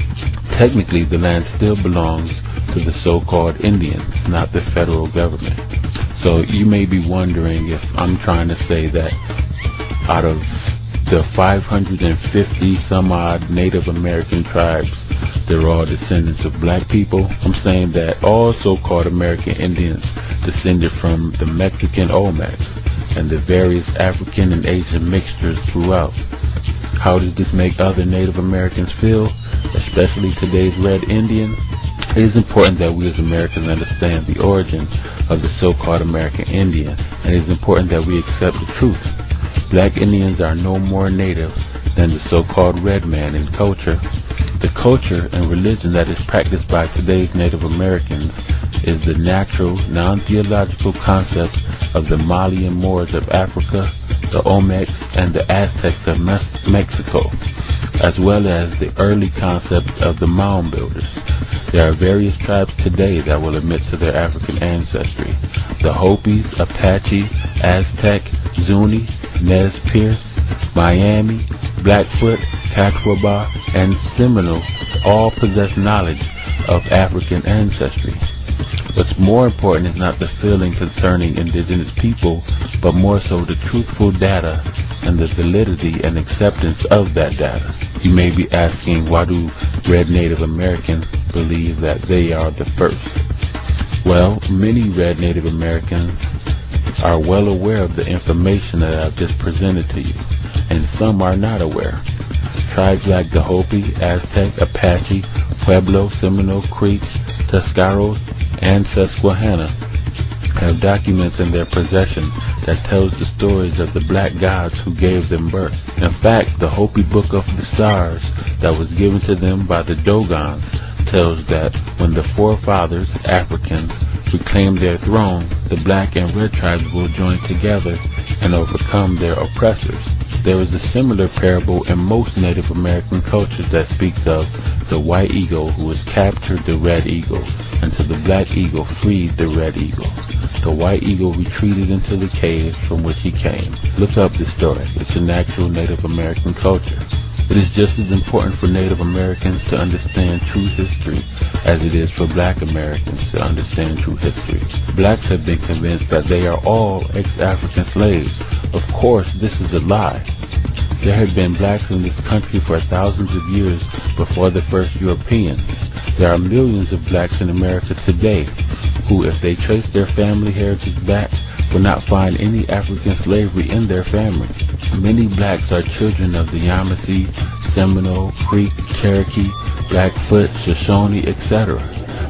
Technically, the land still belongs to the so-called Indians, not the federal government. So you may be wondering if I'm trying to say that out of the 550 some odd Native American tribes, they're all descendants of black people. I'm saying that all so-called American Indians descended from the Mexican Olmecs and the various African and Asian mixtures throughout. How does this make other Native Americans feel, especially today's Red Indian? It is important that we as Americans understand the origin of the so-called American Indian, and it is important that we accept the truth. Black Indians are no more native than the so-called red man in culture. The culture and religion that is practiced by today's Native Americans is the natural, non-theological concept of the Malian Moors of Africa, the Olmecs, and the Aztecs of Mexico, as well as the early concept of the mound builders. There are various tribes today that will admit to their African ancestry. The Hopis, Apache, Aztec, Zuni, Nez Perce, Miami, Blackfoot, Catawba, and Seminole all possess knowledge of African ancestry. What's more important is not the feeling concerning indigenous people, but more so the truthful data and the validity and acceptance of that data. You may be asking, why do red Native Americans believe that they are the first? Well, many red Native Americans are well aware of the information that I've just presented to you, and some are not aware. Tribes like the Hopi, Aztec, Apache, Pueblo, Seminole, Creek, Tuscaros, and Susquehanna have documents in their possession that tells the stories of the black gods who gave them birth. In fact, the Hopi Book of the Stars that was given to them by the Dogons tells that when the forefathers, Africans, reclaim their throne, the black and red tribes will join together and overcome their oppressors. There is a similar parable in most Native American cultures that speaks of the white eagle who has captured the red eagle, until the black eagle freed the red eagle. The white eagle retreated into the cave from which he came. Look up this story. It's an actual Native American culture. It is just as important for Native Americans to understand true history as it is for black Americans to understand true history. Blacks have been convinced that they are all ex-African slaves. Of course, this is a lie. There had been blacks in this country for thousands of years before the first Europeans. There are millions of blacks in America today who, if they trace their family heritage back, will not find any African slavery in their family. Many blacks are children of the Yamasee, Seminole, Creek, Cherokee, Blackfoot, Shoshone, etc.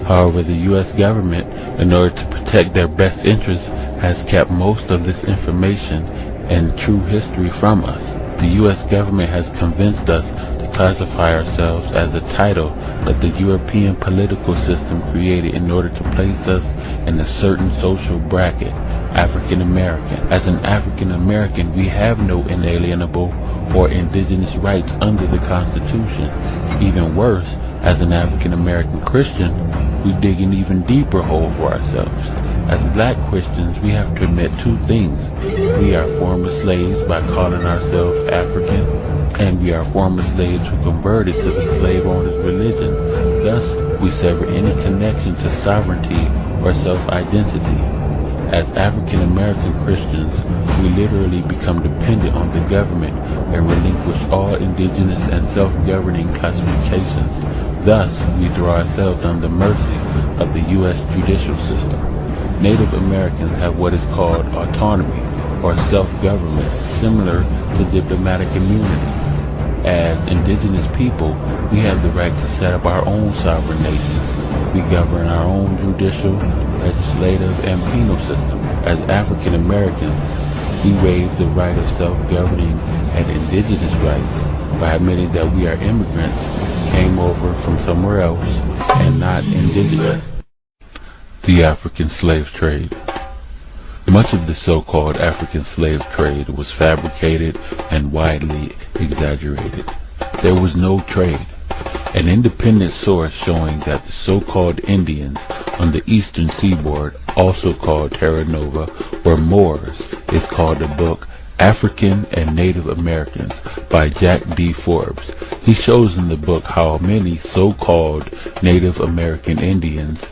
However, the U.S. government, in order to protect their best interests, has kept most of this information and true history from us. The U.S. government has convinced us to classify ourselves as a title that the European political system created in order to place us in a certain social bracket, African American. As an African American, we have no inalienable or indigenous rights under the Constitution. Even worse, as an African American Christian, we dig an even deeper hole for ourselves. As black Christians, we have to admit two things. We are former slaves by calling ourselves African, and we are former slaves who converted to the slave owner's religion. Thus, we sever any connection to sovereignty or self-identity. As African American Christians, we literally become dependent on the government and relinquish all indigenous and self-governing classifications. Thus, we throw ourselves on the mercy of the U.S. judicial system. Native Americans have what is called autonomy or self-government, similar to diplomatic immunity. As indigenous people, we have the right to set up our own sovereign nations. We govern our own judicial, legislative, and penal system. As African Americans, we waive the right of self-governing and indigenous rights by admitting that we are immigrants, came over from somewhere else, and not indigenous. The African slave trade. Much of the so-called African slave trade was fabricated and widely exaggerated. There was no trade. An independent source showing that the so-called Indians on the eastern seaboard, also called Terra Nova, were Moors, is called the book African and Native Americans by Jack D. Forbes. He shows in the book how many so-called Native American Indians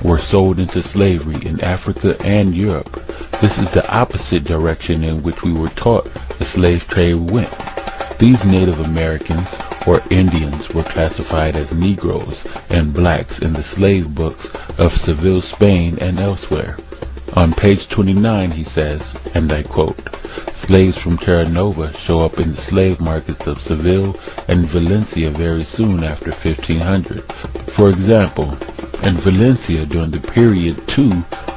were sold into slavery in Africa and Europe. This is the opposite direction in which we were taught the slave trade went. These Native Americans or Indians were classified as Negroes and blacks in the slave books of Seville, Spain, and elsewhere. On page 29 he says, and I quote, "Slaves from Terra Nova show up in the slave markets of Seville and Valencia very soon after 1500. For example, in Valencia during the period to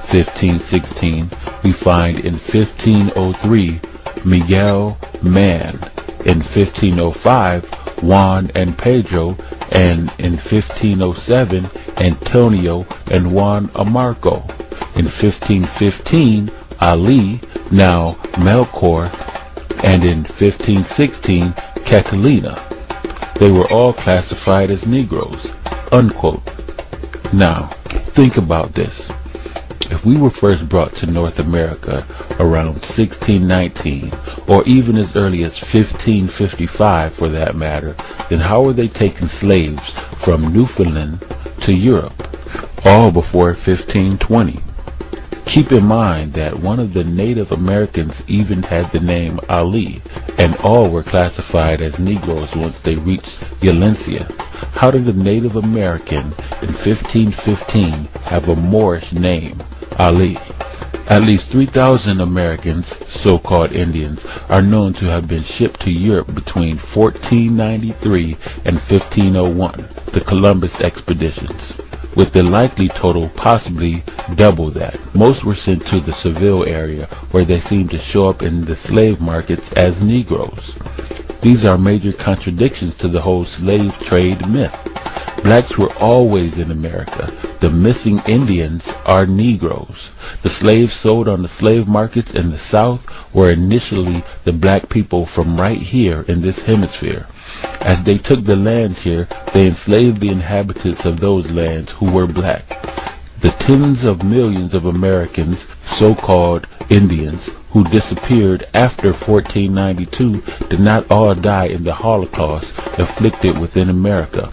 1516, we find in 1503 Miguel Man, in 1505 Juan and Pedro, and in 1507 Antonio and Juan Amarco. In 1515 Ali, now Melchor, and in 1516 Catalina. They were all classified as Negroes." Unquote. Now, think about this. If we were first brought to North America around 1619, or even as early as 1555 for that matter, then how were they taking slaves from Newfoundland to Europe, all before 1520? Keep in mind that one of the Native Americans even had the name Ali, and all were classified as Negroes once they reached Valencia. How did a Native American in 1515 have a Moorish name, Ali? At least 3,000 Americans, so-called Indians, are known to have been shipped to Europe between 1493 and 1501, the Columbus expeditions, with the likely total possibly double that. Most were sent to the Seville area, where they seem to show up in the slave markets as Negroes. These are major contradictions to the whole slave trade myth. Blacks were always in America. The missing Indians are Negroes. The slaves sold on the slave markets in the South were initially the black people from right here in this hemisphere. As they took the lands here, they enslaved the inhabitants of those lands who were black. The tens of millions of Americans, so-called Indians, who disappeared after 1492 did not all die in the Holocaust inflicted within America.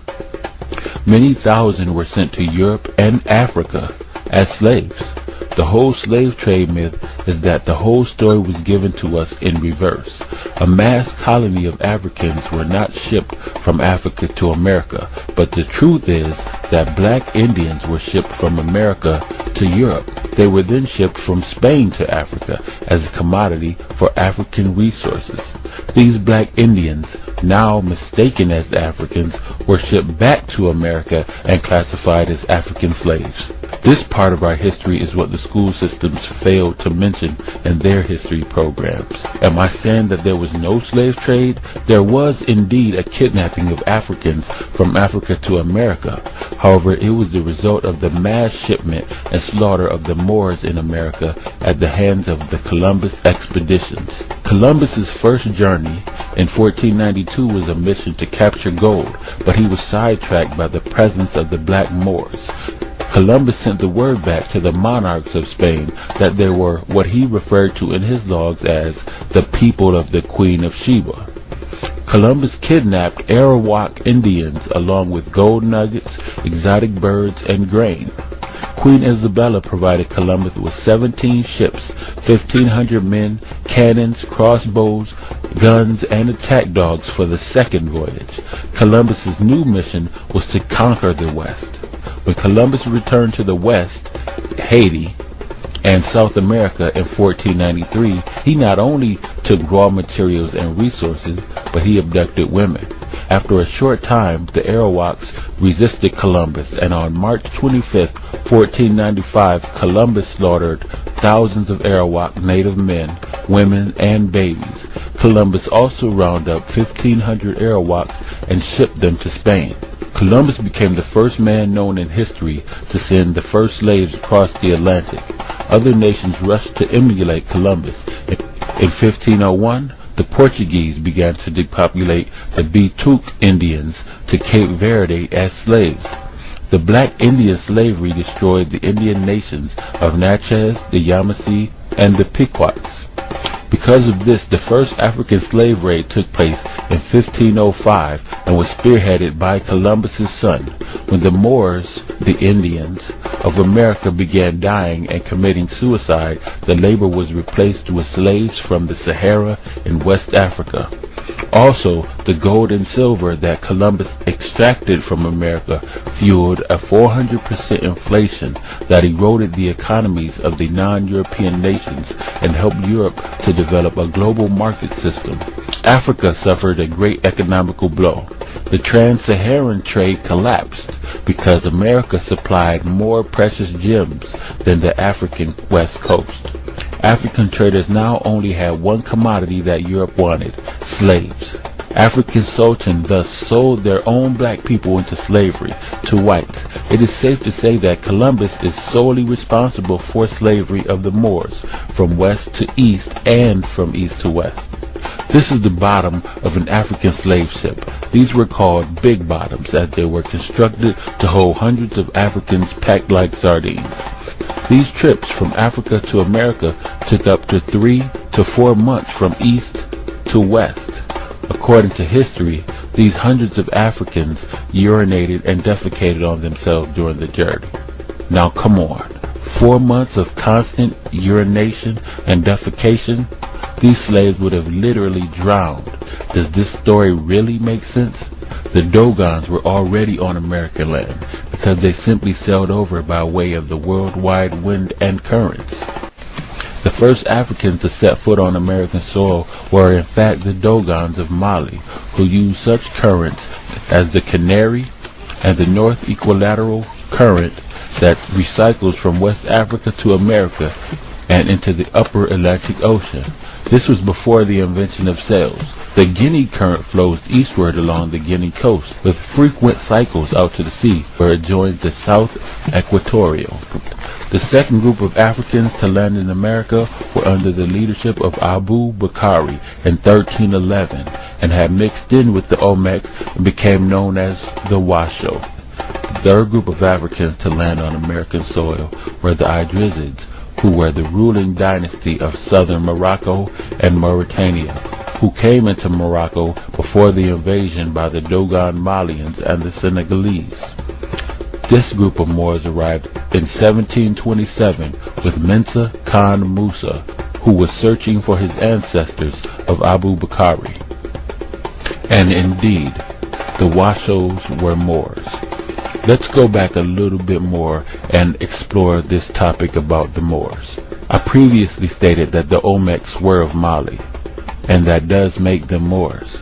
Many thousand were sent to Europe and Africa as slaves. The whole slave trade myth is that the whole story was given to us in reverse. A mass colony of Africans were not shipped from Africa to America, but the truth is that black Indians were shipped from America to Europe. They were then shipped from Spain to Africa as a commodity for African resources. These black Indians, now mistaken as Africans, were shipped back to America and classified as African slaves. This part of our history is what the school systems failed to mention in their history programs. Am I saying that there was no slave trade? There was indeed a kidnapping of Africans from Africa to America. However, it was the result of the mass shipment and slaughter of the Moors in America at the hands of the Columbus expeditions. Columbus's first journey in 1492 was a mission to capture gold, but he was sidetracked by the presence of the black Moors. Columbus sent the word back to the monarchs of Spain that there were what he referred to in his logs as the people of the Queen of Sheba. Columbus kidnapped Arawak Indians along with gold nuggets, exotic birds, and grain. Queen Isabella provided Columbus with 17 ships, 1,500 men, cannons, crossbows, guns, and attack dogs for the second voyage. Columbus's new mission was to conquer the West. When Columbus returned to the West, Haiti, and South America in 1493, he not only took raw materials and resources, but he abducted women. After a short time, the Arawaks resisted Columbus, and on March 25, 1495, Columbus slaughtered thousands of Arawak native men, women, and babies. Columbus also rounded up 1,500 Arawaks and shipped them to Spain. Columbus became the first man known in history to send the first slaves across the Atlantic. Other nations rushed to emulate Columbus. In 1501, the Portuguese began to depopulate the Bituque Indians to Cape Verde as slaves. The black Indian slavery destroyed the Indian nations of Natchez, the Yamasee, and the Pequots. Because of this, the first African slave raid took place in 1505 and was spearheaded by Columbus's son. When the Moors, the Indians, of America began dying and committing suicide, the labor was replaced with slaves from the Sahara in West Africa. Also, the gold and silver that Columbus extracted from America fueled a 400% inflation that eroded the economies of the non-European nations and helped Europe to develop a global market system. Africa suffered a great economical blow. The trans-Saharan trade collapsed because America supplied more precious gems than the African West Coast. African traders now only had one commodity that Europe wanted: slaves. African sultans thus sold their own black people into slavery to whites. It is safe to say that Columbus is solely responsible for slavery of the Moors, from west to east and from east to west. This is the bottom of an African slave ship. These were called big bottoms, as they were constructed to hold hundreds of Africans packed like sardines. These trips from Africa to America took up to 3 to 4 months from east to west. According to history, these hundreds of Africans urinated and defecated on themselves during the journey. Now come on, 4 months of constant urination and defecation? These slaves would have literally drowned. Does this story really make sense? The Dogons were already on American land because they simply sailed over by way of the worldwide wind and currents. The first Africans to set foot on American soil were in fact the Dogons of Mali, who used such currents as the Canary and the North Equilateral Current that recycles from West Africa to America and into the upper Atlantic Ocean. This was before the invention of sails. The Guinea current flows eastward along the Guinea coast, with frequent cycles out to the sea, where it joins the South Equatorial. The second group of Africans to land in America were under the leadership of Abu Bakari in 1311, and had mixed in with the Olmecs and became known as the Washoe. The third group of Africans to land on American soil were the Idrisids, who were the ruling dynasty of southern Morocco and Mauritania, who came into Morocco before the invasion by the Dogon Malians and the Senegalese. This group of Moors arrived in 1727 with Mensa Khan Musa, who was searching for his ancestors of Abu Bakari. And indeed, the Washoes were Moors. Let's go back a little bit more and explore this topic about the Moors. I previously stated that the Olmecs were of Mali, and that does make them Moors.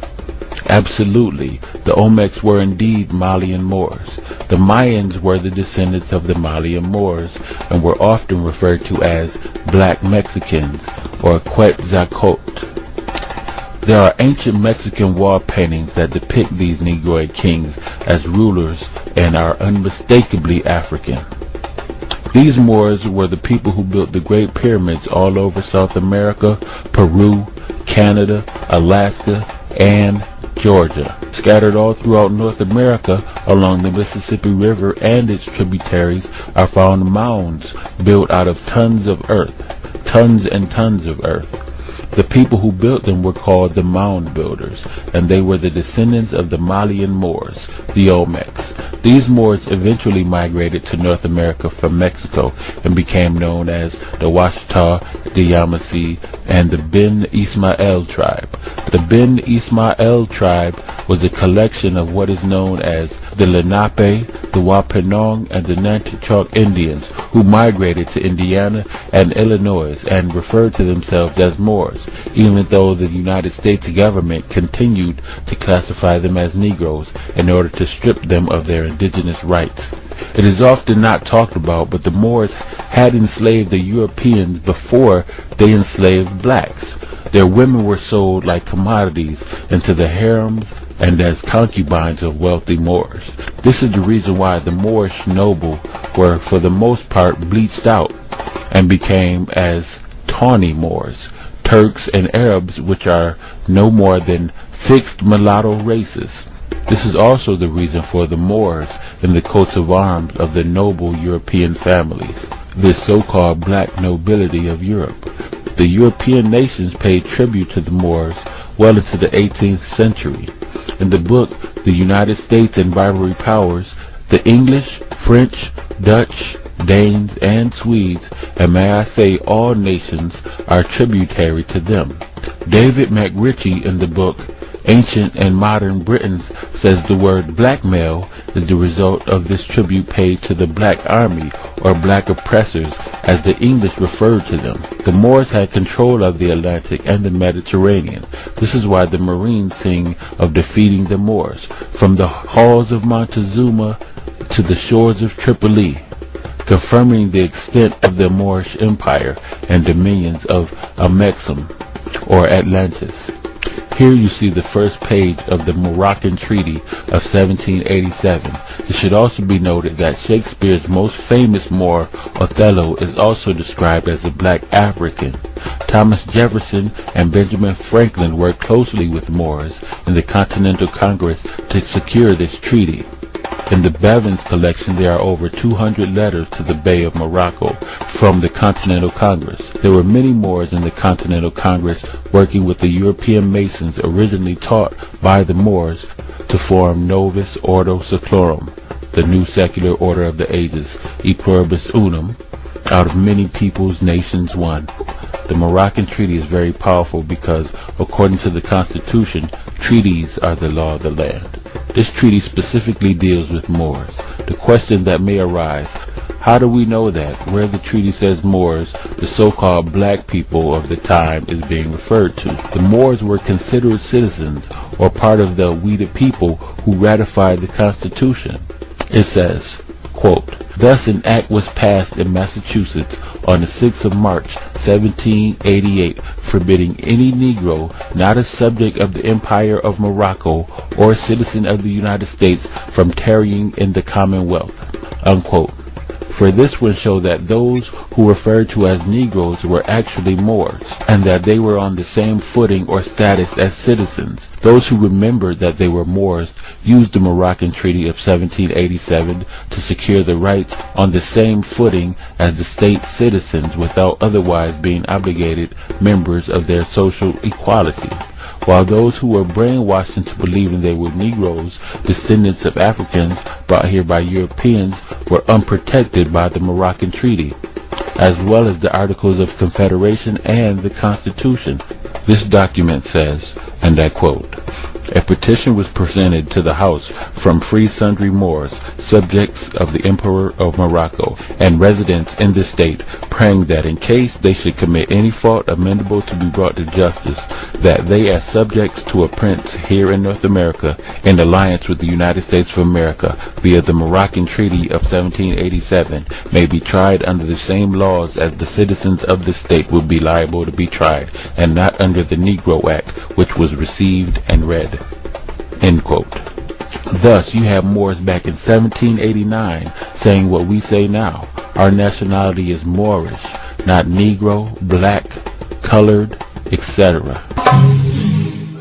Absolutely, the Olmecs were indeed Malian Moors. The Mayans were the descendants of the Malian Moors and were often referred to as Black Mexicans or Quetzalcoatl. There are ancient Mexican wall paintings that depict these Negroid kings as rulers and are unmistakably African. These Moors were the people who built the Great Pyramids all over South America, Peru, Canada, Alaska, and Georgia. Scattered all throughout North America along the Mississippi River and its tributaries are found mounds built out of tons of earth, tons and tons of earth. The people who built them were called the mound builders, and they were the descendants of the Malian Moors, the Olmecs. These Moors eventually migrated to North America from Mexico and became known as the Washita, the Yamasee, and the Ben Ismael tribe. The Ben Ismael tribe was a collection of what is known as the Lenape, the Wampanoag, and the Nanticoke Indians who migrated to Indiana and Illinois and referred to themselves as Moors, even though the United States government continued to classify them as Negroes in order to strip them of their indigenous rights. It is often not talked about, but the Moors had enslaved the Europeans before they enslaved blacks. Their women were sold like commodities into the harems and as concubines of wealthy Moors. This is the reason why the Moorish noble were for the most part bleached out and became as tawny Moors, Turks and Arabs, which are no more than fixed mulatto races. This is also the reason for the Moors in the coats of arms of the noble European families, this so-called black nobility of Europe. The European nations paid tribute to the Moors well into the 18th century. In the book, The United States and Barbary Powers, the English, French, Dutch, Danes, and Swedes, and may I say all nations, are tributary to them. David McRitchie in the book Ancient and Modern Britons says the word blackmail is the result of this tribute paid to the black army, or black oppressors as the English referred to them. The Moors had control of the Atlantic and the Mediterranean. This is why the Marines sing of defeating the Moors, from the halls of Montezuma to the shores of Tripoli, confirming the extent of the Moorish Empire and dominions of Olmecum, or Atlantis. Here you see the first page of the Moroccan Treaty of 1787. It should also be noted that Shakespeare's most famous Moor, Othello, is also described as a black African. Thomas Jefferson and Benjamin Franklin worked closely with Moors in the Continental Congress to secure this treaty. In the Bevins collection, there are over 200 letters to the Bey of Morocco from the Continental Congress. There were many Moors in the Continental Congress working with the European Masons originally taught by the Moors to form Novus Ordo Seclorum, the new secular order of the ages, e pluribus unum, out of many peoples, nations, one. The Moroccan Treaty is very powerful because, according to the Constitution, treaties are the law of the land. This treaty specifically deals with Moors. The question that may arise, how do we know that where the treaty says Moors, the so-called black people of the time is being referred to? The Moors were considered citizens or part of the we the people who ratified the Constitution. It says, quote, "Thus an act was passed in Massachusetts on the 6th of March, 1788, forbidding any Negro not a subject of the Empire of Morocco or a citizen of the United States from tarrying in the Commonwealth," unquote. For this would show that those who referred to as Negroes were actually Moors, and that they were on the same footing or status as citizens. Those who remembered that they were Moors used the Moroccan Treaty of 1787 to secure the rights on the same footing as the state citizens without otherwise being obligated members of their social equality. While those who were brainwashed into believing they were Negroes, descendants of Africans brought here by Europeans, were unprotected by the Moroccan Treaty, as well as the Articles of Confederation and the Constitution. This document says, and I quote, "A petition was presented to the House from free sundry Moors, subjects of the Emperor of Morocco, and residents in this state, praying that in case they should commit any fault amendable to be brought to justice, that they as subjects to a prince here in North America, in alliance with the United States of America, via the Moroccan Treaty of 1787, may be tried under the same laws as the citizens of this state would be liable to be tried, and not under the Negro Act, which was received and read." End quote. Thus, you have Moors back in 1789 saying what we say now. Our nationality is Moorish, not Negro, black, colored, etc.